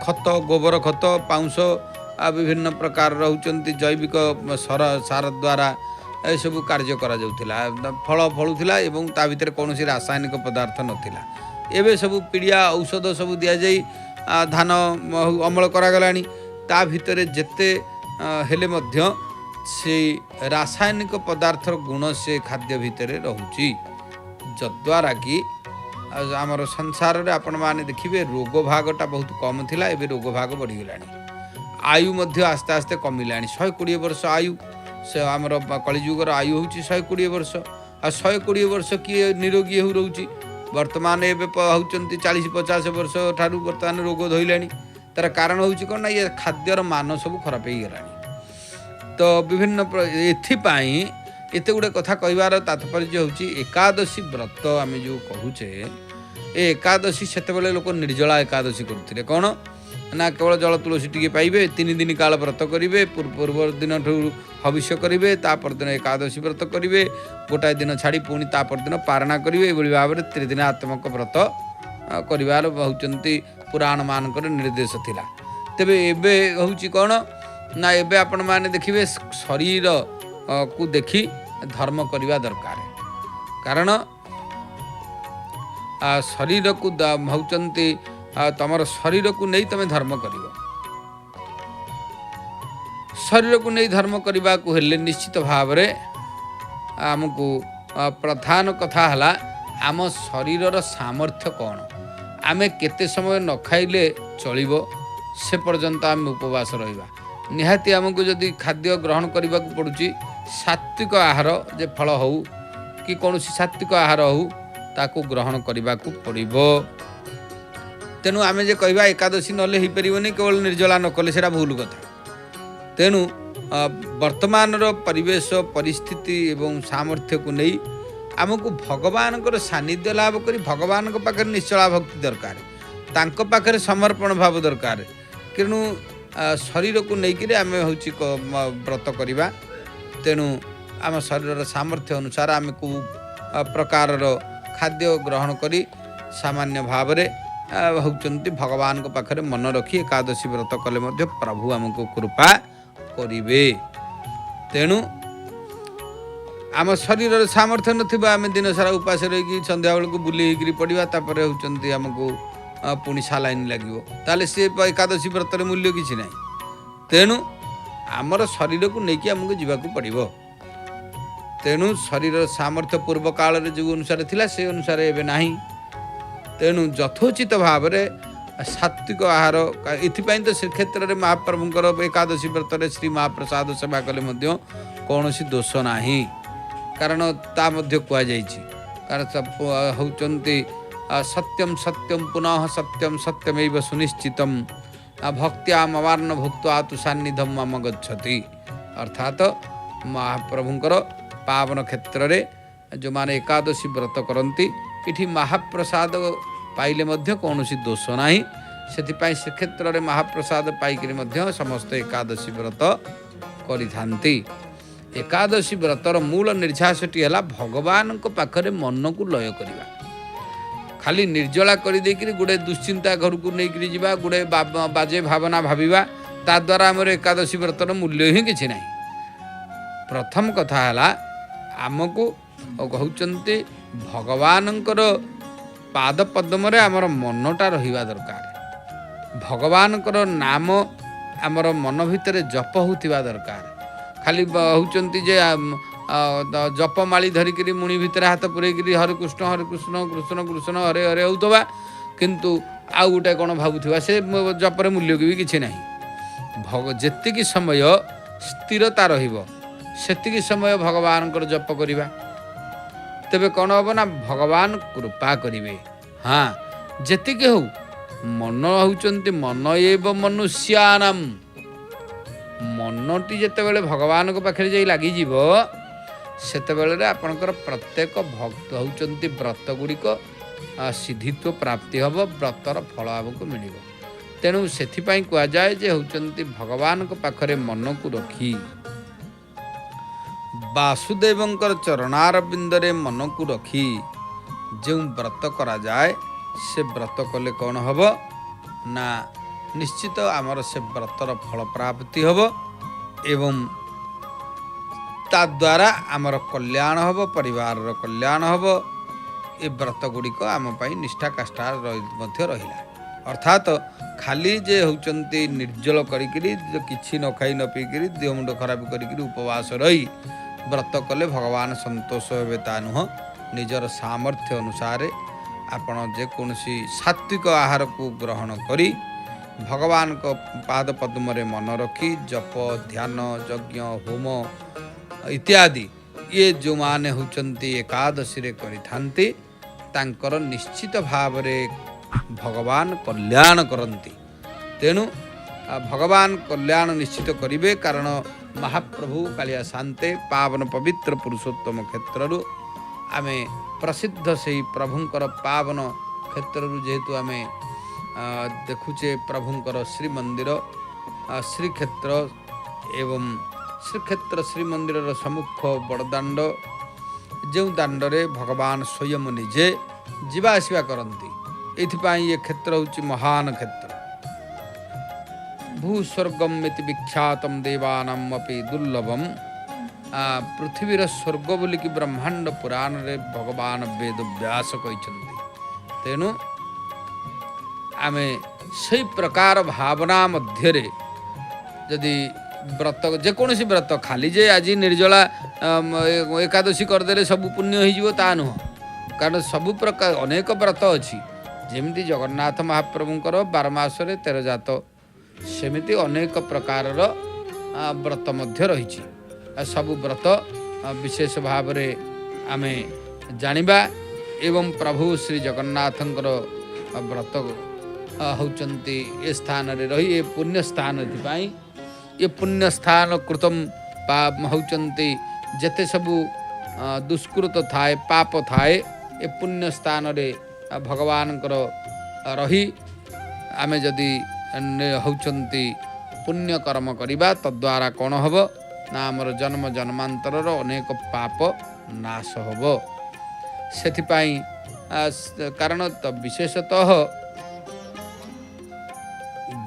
ଖତ, ଗୋବର ଖତ, ପାଉଁଶ, ବିଭିନ୍ନ ପ୍ରକାରର ହେଉଛନ୍ତି ଜୈବିକ ସାର ଦ୍ୱାରା ଏସବୁ କାର୍ଯ୍ୟ କରାଯାଉଥିଲା। ଫଳ ଫଳୁଥିଲା ଏବଂ ତା ଭିତରେ କୌଣସି ରାସାୟନିକ ପଦାର୍ଥ ନଥିଲା। ଏବେ ସବୁ ପିଡ଼ିଆ ଔଷଧ ସବୁ ଦିଆଯାଇ ଧାନ ଅମଳ କରାଗଲାଣି। ତା ଭିତରେ ଯେତେ ହେଲେ ମଧ୍ୟ ସେଇ ରାସାୟନିକ ପଦାର୍ଥର ଗୁଣ ସେ ଖାଦ୍ୟ ଭିତରେ ରହୁଛି, ଯଦ୍ୱାରା କି आमर संसार रे आपण माने देखिबे रोग भागटा बहुत कम थिला एबे रोग भाग बढ़ी गलानी आयु मध्य आस्ते आस्ते कमिलानी 120 वर्ष आयु से आमर कलिजुगर आयु होची 120 वर्ष आ 120 वर्ष किए निरोगी हो रहउची वर्तमान एबे होचंती 40-50 वर्ष ठारू वर्तमान रोग धइलानी तार कारण होची कोन ना ये खाद्यर मान सब खराब हो गलानी तो विभिन्न एथिपाई एते गुड़े कथा कहबार तात्पर्य होची एकादशी व्रत आमे जो कहूचे ए एकादशी सेतेबेले लोक निर्जला एकादशी करथिले कोन ना केवल जल तुलसी टिके पाइबे 3 दिन काल व्रत करिवे पूर्व दिन हविष्य करिवे तापर दिन एकादशी व्रत करिवे गोटाए दिन छाड़ी पुणी तापर दिन पारणा करिवे एबोली भाबरे त्रिदिनात्मक व्रत करिवार बहुचंती पुराण मानकर निर्देश थिला तेबे एबे होची कोन ना एबे आपण माने देखिबे शरीर को देखी धर्म करवा दरकार कारण शरीर को भावचंती तमर शरीर को नहीं तमें धर्म कर शरीर को नहीं धर्म करने को हेले निश्चित भाव रे आमको प्रधान कथा हला आम शरीर सामर्थ्य कौन आमे केते समय न खाइले चलिबो से पर्यंत आम उपवास रहिबा निहाती आमको जदि खाद्य ग्रहण करने को पड़ुची सात्विक आहार जे फल हो कि कौन सात्विक आहार हो ताकू ग्रहण करने को पड़ो तेणु आमे जे कहबा एकादशी नले ही परिबनी केवल निर्जला न कले सेरा भूल कथा तेणु वर्तमान परिवेश परिस्थिति एवं सामर्थ्य को नहीं आमको भगवान सानिध्य लाभ करी भगवान पाखे निश्चला भक्ति दरकार तांको पाखे समर्पण भाव दरकार तेणु शरीर को लेकिन आम हूँ व्रत करवा तेणु आम शरीर सामर्थ्य अनुसार आम को प्रकार खाद्य ग्रहण करी सामान्य भाव रे होचंती भगवान को पाखरे मन रखी एकादशी व्रत कले मध्य प्रभु आमको कृपा करिवे तेणु आम शरीर सामर्थ्य नथिबा आम दिन सारा उपास रही संध्या बेल को बुले पड़ा तापर होचंती आमको पुणी सालाइन लगे ताले से एकादशी व्रतर मूल्य किसी ना तेणु आमर शरीर को लेकिन आमको जीवाक पड़ो तेणु शरीर सामर्थ्य पूर्व काल जो अनुसार थिला से अनुसार एबे नाही तेणु यथोचित भाव में सात्विक आहार इथिपाई तो श्रीक्षेत्र में महाप्रभुंकर एकादशी व्रत श्री महाप्रसाद सेवा कले मध्य कौन दोष नाही कारण ता मध्य कह कारण होचंती सत्यम सत्यम पुनः सत्यम सत्यमेव सुनिश्चितम भक्त्या मवार्ण भुक्त्वा तु सान्निध्यम मम गच्छति अर्थात महाप्रभुंकर पावन क्षेत्र रे जो माने एकादशी व्रत करती इठी महाप्रसाद पाइले मध्य कौनसी दोष नाही सेथिपाई श्रीक्षेत्र रे महाप्रसाद पाइकरी मध्य समस्त एकादशी व्रत करिथांती एकादशी व्रतर मूल निर्झासटी है भगवान को पाखरे मन को लय करिवा खाली निर्जला कर देकरी गुड़े दुश्चिंता घर को लेकर जीवा गुड़े बाजे भावना भाविबा ता द्वारा आमर एकादशी व्रतर मूल्य ही किछि नाही प्रथम कथा है आमको कहते भगवानंकर पाद पद्म रे आमर मनटा रहिबा दरकार भगवानकर नाम आमर मन भितर जप होतिबा दरकार खाली होचंती जे जपमाली धरिकी मुनि भितर हाथ पुरेकरी हरे कृष्ण कृष्ण कृष्ण हरे हरे होतबा किंतु आउ गोटे कौन भावुवा से जपर मूल्य भी किसी ना जेतिकी समय स्थिरता रहिबो सेतिकी समय भगवान जप करिबा तेबे कौन हम ना भगवान कृपा करिवे हाँ जेतिकी हो मन होचंती मन एव मनुष्यानाम मनटी जेतेबेले भगवान को पाखे जाई लागि जीवो सेतेबेले आपणकर प्रत्येक भक्त होचंती व्रत गुड़िक सिद्धित्व प्राप्ति हम व्रतर फल आमको मिल तेणु से कह जाए जे होचंती भगवान को पाखरे मन को रखी वासुदेवंकर चरणार बिंदरे मन को रखी जो व्रत करा जाए से व्रत कले कौन हम ना निश्चित आमर से व्रतर फल प्राप्ति हम एवं ता द्वारा आमर कल्याण हम परिवार कल्याण हम ए व्रत गुड़िक आम निष्ठा काष्ठा रहा अर्थात खाली जे होचंती निर्जल करिकरी किछि न खाई न पीकरी देह मुंड खराब करिकरी उपवास रही व्रत कले भगवान संतोष हेबे ता नुह निजर सामर्थ्य अनुसार ଆପଣ ଯେକୌଣସି ସାତ୍विକ ଆହାରକୁ ଗ୍ରହଣ କରି ଭଗବାନଙ୍କ ପାଦ ପଦ୍ମରେ ମନ ରଖି ଜପ ଧ୍ୟାନ ଯଜ୍ଞ ହୋମ ଇତ୍ୟାଦି ଇଏ ଯେଉଁମାନେ ହେଉଛନ୍ତି ଏକାଦଶୀରେ କରିଥାନ୍ତି ତାଙ୍କର ନିଶ୍ଚିତ ଭାବରେ ଭଗବାନ କଲ୍ୟାଣ କରନ୍ତି। ତେଣୁ ଭଗବାନ କଲ୍ୟାଣ ନିଶ୍ଚିତ କରିବେ, କାରଣ ମହାପ୍ରଭୁ କାଳିଆ ଶାନ୍ତେ ପାବନ ପବିତ୍ର ପୁରୁଷୋତ୍ତମ କ୍ଷେତ୍ରରୁ ଆମେ ପ୍ରସିଦ୍ଧ ସେହି ପ୍ରଭୁଙ୍କର ପାବନ କ୍ଷେତ୍ରରୁ ଯେହେତୁ ଆମେ ଦେଖୁଛେ ପ୍ରଭୁଙ୍କର ଶ୍ରୀମନ୍ଦିର ଶ୍ରୀକ୍ଷେତ୍ର ଏବଂ ଶ୍ରୀକ୍ଷେତ୍ର ଶ୍ରୀମନ୍ଦିରର ସମ୍ମୁଖ ବଡ଼ଦାଣ୍ଡ, ଯେଉଁ ଦାଣ୍ଡରେ ଭଗବାନ ସ୍ୱୟଂ ନିଜେ ଯିବା ଆସିବା କରନ୍ତି। ଏଥିପାଇଁ ଏ କ୍ଷେତ୍ର ହେଉଛି ମହାନ କ୍ଷେତ୍ର। ଭୂସ୍ୱର୍ଗମ୍ ଇତି ବିଖ୍ୟାତମ୍ ଦେବାନାମ୍ ଅପି ଦୁର୍ଲଭମ୍। ପୃଥିବୀର ସ୍ୱର୍ଗ ବୋଲିକି ବ୍ରହ୍ମାଣ୍ଡ ପୁରାଣରେ ଭଗବାନ ବେଦବ୍ୟାସ କହିଛନ୍ତି। ତେଣୁ ଆମେ ସେହି ପ୍ରକାର ଭାବନା ମଧ୍ୟରେ ଯଦି ବ୍ରତ ଯେକୌଣସି ବ୍ରତ ଖାଲି ଯେ ଆଜି ନିର୍ଜଳା ଏକାଦଶୀ କରିଦେଲେ ସବୁ ପୁଣ୍ୟ ହୋଇଯିବ ତା ନୁହଁ, କାରଣ ସବୁ ପ୍ରକାର ଅନେକ ବ୍ରତ ଅଛି। ଯେମିତି ଜଗନ୍ନାଥ ମହାପ୍ରଭୁଙ୍କର 12 ମାସରେ 13 ଜାତ, ସେମିତି ଅନେକ ପ୍ରକାରର ବ୍ରତ ମଧ୍ୟ ରହିଛି। ସବୁ ବ୍ରତ ବିଶେଷ ଭାବରେ ଆମେ ଜାଣିବା ଏବଂ ପ୍ରଭୁ ଶ୍ରୀ ଜଗନ୍ନାଥଙ୍କର ବ୍ରତ ହେଉଛନ୍ତି ଏ ସ୍ଥାନରେ ରହି ଏ ପୁଣ୍ୟ ସ୍ଥାନ। ଏଥିପାଇଁ ଏ ପୁଣ୍ୟ ସ୍ଥାନ କୃତମ୍ ହେଉଛନ୍ତି ଯେତେ ସବୁ ଦୁଷ୍କୃତ ଥାଏ ପାପ ଥାଏ, ଏ ପୁଣ୍ୟ ସ୍ଥାନରେ ଭଗବାନଙ୍କର ରହି ଆମେ ଯଦି ହେଉଛନ୍ତି ପୁଣ୍ୟ କର୍ମ କରିବା, ତଦ୍ୱାରା କ'ଣ ହେବ ନା ଆମର ଜନ୍ମ ଜନ୍ମାନ୍ତରର ଅନେକ ପାପ ନାଶ ହେବ। ସେଥିପାଇଁ କାରଣ ବିଶେଷତଃ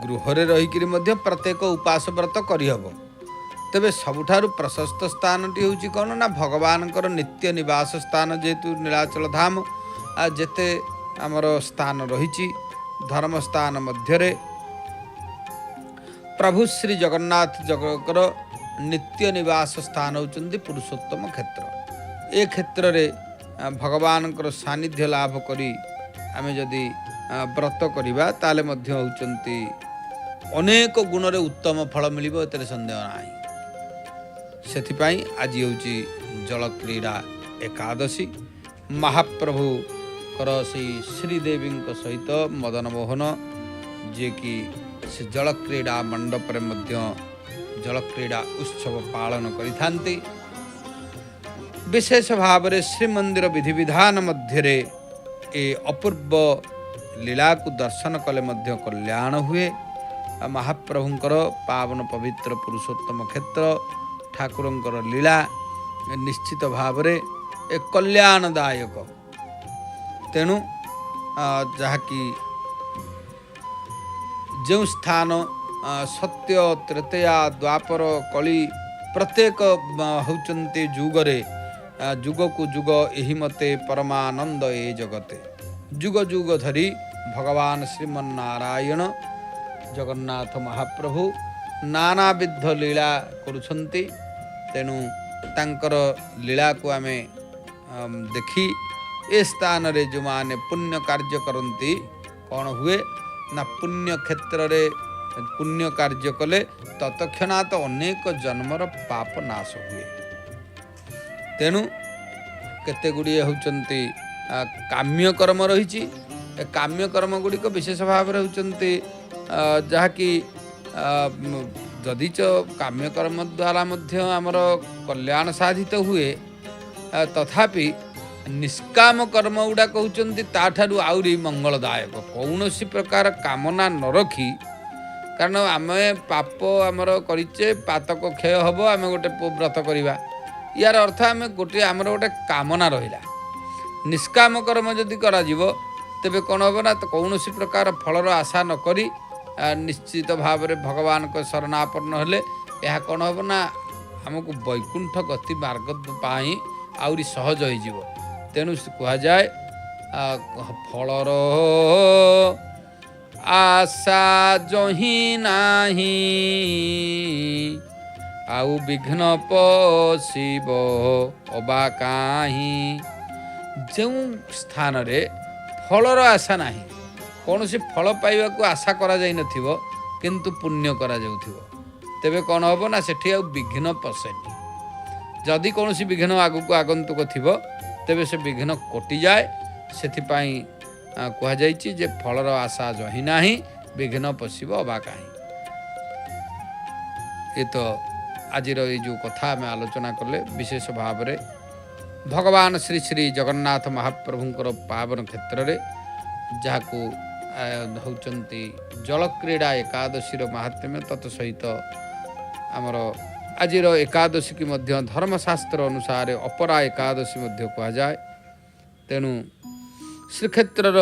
ଗୃହରେ ରହିକରି ମଧ୍ୟ ପ୍ରତ୍ୟେକ ଉପାସ ବ୍ରତ କରିହେବ। ତେବେ ସବୁଠାରୁ ପ୍ରଶସ୍ତ ସ୍ଥାନଟି ହେଉଛି କ'ଣ ନା ଭଗବାନଙ୍କର ନିତ୍ୟ ନିବାସ ସ୍ଥାନ। ଯେହେତୁ ନୀଳାଚଳ ଧାମ ଯେତେ ଆମର ସ୍ଥାନ ରହିଛି ଧର୍ମସ୍ଥାନ ମଧ୍ୟରେ ପ୍ରଭୁ ଶ୍ରୀ ଜଗନ୍ନାଥ ଜଗତର ନିତ୍ୟ ନିବାସ ସ୍ଥାନ ହେଉଛନ୍ତି ପୁରୁଷୋତ୍ତମ କ୍ଷେତ୍ର। ଏ କ୍ଷେତ୍ରରେ ଭଗବାନଙ୍କର ସାନ୍ନିଧ୍ୟ ଲାଭ କରି ଆମେ ଯଦି ବ୍ରତ କରିବା ତାହେଲେ ମଧ୍ୟ ହେଉଛନ୍ତି ଅନେକ ଗୁଣରେ ଉତ୍ତମ ଫଳ ମିଳିବ, ଏଥିରେ ସନ୍ଦେହ ନାହିଁ। ସେଥିପାଇଁ ଆଜି ହେଉଛି ଜଳକ୍ରୀଡ଼ା ଏକାଦଶୀ। ମହାପ୍ରଭୁଙ୍କର ସେଇ ଶ୍ରୀଦେବୀଙ୍କ ସହିତ ମଦନ ମୋହନ ଯିଏକି ସେ ଜଳକ୍ରୀଡ଼ା ମଣ୍ଡପରେ ମଧ୍ୟ ଜଳକ୍ରୀଡ଼ା ଉତ୍ସବ ପାଳନ କରିଥାନ୍ତି। ବିଶେଷ ଭାବରେ ଶ୍ରୀମନ୍ଦିର ବିଧିବିଧାନ ମଧ୍ୟରେ ଏ ଅପୂର୍ବ ଲୀଳାକୁ ଦର୍ଶନ କଲେ ମଧ୍ୟ କଲ୍ୟାଣ ହୁଏ। ମହାପ୍ରଭୁଙ୍କର ପାବନ ପବିତ୍ର ପୁରୁଷୋତ୍ତମ କ୍ଷେତ୍ର ଠାକୁରଙ୍କର ଲୀଳା ନିଶ୍ଚିତ ଭାବରେ ଏ କଲ୍ୟାଣଦାୟକ। ତେଣୁ ଯାହାକି ଯେଉଁ ସ୍ଥାନ ସତ୍ୟ ତ୍ରେତୟା ଦ୍ୱାପର କଳି ପ୍ରତ୍ୟେକ ହେଉଛନ୍ତି ଯୁଗରେ ଯୁଗକୁ ଯୁଗ ଏହି ମତେ ପରମାନନ୍ଦ ଏ ଜଗତେ। ଯୁଗ ଯୁଗ ଧରି ଭଗବାନ ଶ୍ରୀମନ୍ନାରାୟଣ ଜଗନ୍ନାଥ ମହାପ୍ରଭୁ ନାନାବିଧ ଲୀଳା କରୁଛନ୍ତି। ତେଣୁ ତାଙ୍କର ଲୀଳାକୁ ଆମେ ଦେଖି ଏ ସ୍ଥାନରେ ଯେଉଁମାନେ ପୁଣ୍ୟ କାର୍ଯ୍ୟ କରନ୍ତି କ'ଣ ହୁଏ ନା ପୁଣ୍ୟ କ୍ଷେତ୍ରରେ ପୁଣ୍ୟ କାର୍ଯ୍ୟ କଲେ ତତ୍କ୍ଷଣାତ୍ ଅନେକ ଜନ୍ମର ପାପ ନାଶ ହୁଏ। ତେଣୁ କେତେ ଗୁଡ଼ିଏ ହେଉଛନ୍ତି କାମ୍ୟ କର୍ମ ରହିଛି। ଏ କାମ୍ୟ କର୍ମ ଗୁଡ଼ିକ ବିଶେଷ ଭାବରେ ହେଉଛନ୍ତି ଯାହାକି ଯଦିଚ କାମ୍ୟକର୍ମ ଦ୍ୱାରା ମଧ୍ୟ ଆମର କଲ୍ୟାଣ ସାଧିତ ହୁଏ, ତଥାପି ନିଷ୍କାମ କର୍ମ ଗୁଡ଼ାକ ହେଉଛନ୍ତି ତାଠାରୁ ଆହୁରି ମଙ୍ଗଳଦାୟକ। କୌଣସି ପ୍ରକାର କାମନା ନ ରଖି, କାରଣ ଆମେ ପାପ ଆମର କରିଛେ, ପାତକ କ୍ଷୟ ହେବ, ଆମେ ଗୋଟେ ବ୍ରତ କରିବା, ୟାର ଅର୍ଥ ଆମେ ଗୋଟିଏ ଆମର ଗୋଟେ କାମନା ରହିଲା। ନିଷ୍କାମ କର୍ମ ଯଦି କରାଯିବ ତେବେ କ'ଣ ହେବ ନା କୌଣସି ପ୍ରକାର ଫଳର ଆଶା ନ କରି ନିଶ୍ଚିତ ଭାବରେ ଭଗବାନଙ୍କ ଶରଣାପନ୍ନ ହେଲେ ଏହା କ'ଣ ହେବ ନା ଆମକୁ ବୈକୁଣ୍ଠ ଗତି ମାର୍ଗ ପାଇଁ ଆହୁରି ସହଜ ହୋଇଯିବ। ତେଣୁ କୁହାଯାଏ ଫଳର ଆଶା ଯହିଁ ନାହିଁ ଆଉ ବିଘ୍ନ ପଶିବ ଅବା କାହିଁ। ଯେଉଁ ସ୍ଥାନରେ फलर आशा नाही कौन फल पाइबाकू आशा करा जाई नथिबो किंतु पुण्य करा जाउथिबो तेबे कौन हबो ना सेठी आ विघ्न पसेनी जदि कौन विघ्न आगू आगंतुक थिबो तेबे से विघ्न कटि जाए सेथिपाई कहा जाइछि जे फलर आशा जहि नाही विघ्न पशिबो अबा काहे ये तो आजिर ये जो कथा आम आलोचना कले विशेष भाव में भगवान श्री श्री जगन्नाथ महाप्रभुंकर पावन क्षेत्र में जहाँ होती जलक्रीड़ा एकादशी महात्म्य तत् सहित आमर आजिर एकादशी की मध्य धर्मशास्त्र अनुसार अपरा एकादशी मध्य कह जाए तेणु श्रीक्षेत्र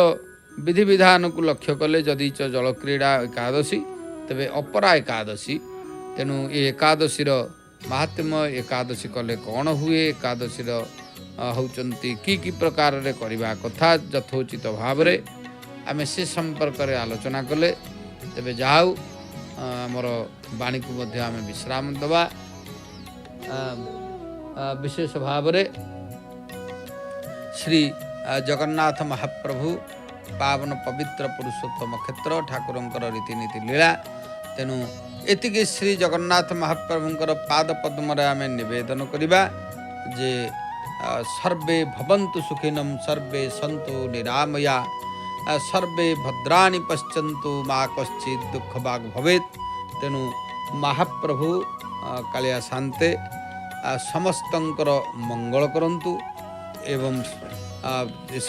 विधि विधान को लक्ष्य कले जदि च जलक्रीड़ा एकादशी तेबे अपरा एकादशी तेणु ये एकादशी महात्म्य एकादशी कले कौन हुए एकादशी होचंती की प्रकार रे करबा कथा यथोचित भाव रे आमे से संपर्क रे आलोचना कले तेबे जाऊ हमर वाणी को मध्य आमे विश्राम दबा विशेष भाव रे श्री जगन्नाथ महाप्रभु पावन पवित्र पुरुषोत्तम क्षेत्र ठाकुरंकर रीतिनीति लीला तेणु एतिके श्री जगन्नाथ महाप्रभुंकर पाद पद्म आम निवेदन करिबा जे सर्वे भवन्तु सुखिनम सर्वे सन्तु निरामया सर्वे भद्राणि पश्यन्तु मा कश्चित् दुःख भाग भवेत् तेणु महाप्रभु कालिया शान्ते समस्तंकर मंगल करंतु एवं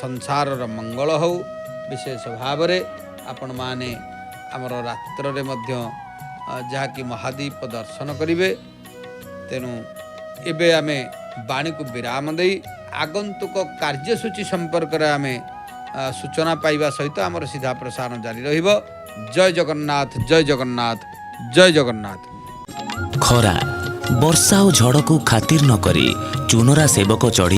संसार मंगल हो विशेष भाव रे आपण माने आमर रात्र रे मध्य जहाँकि महादीप दर्शन करिवे तेणु एबे आमे वाणी को विराम दे आगंतुक कार्यसूची संपर्क रे आमे सूचना पाइबा सहित आमर सीधा प्रसारण जारी रहिबो। जय जगन्नाथ जय जगन्नाथ जय जगन्नाथ। खरा वर्षा और झड़ को खातिर न करी चुनरा सेवक चढ़ी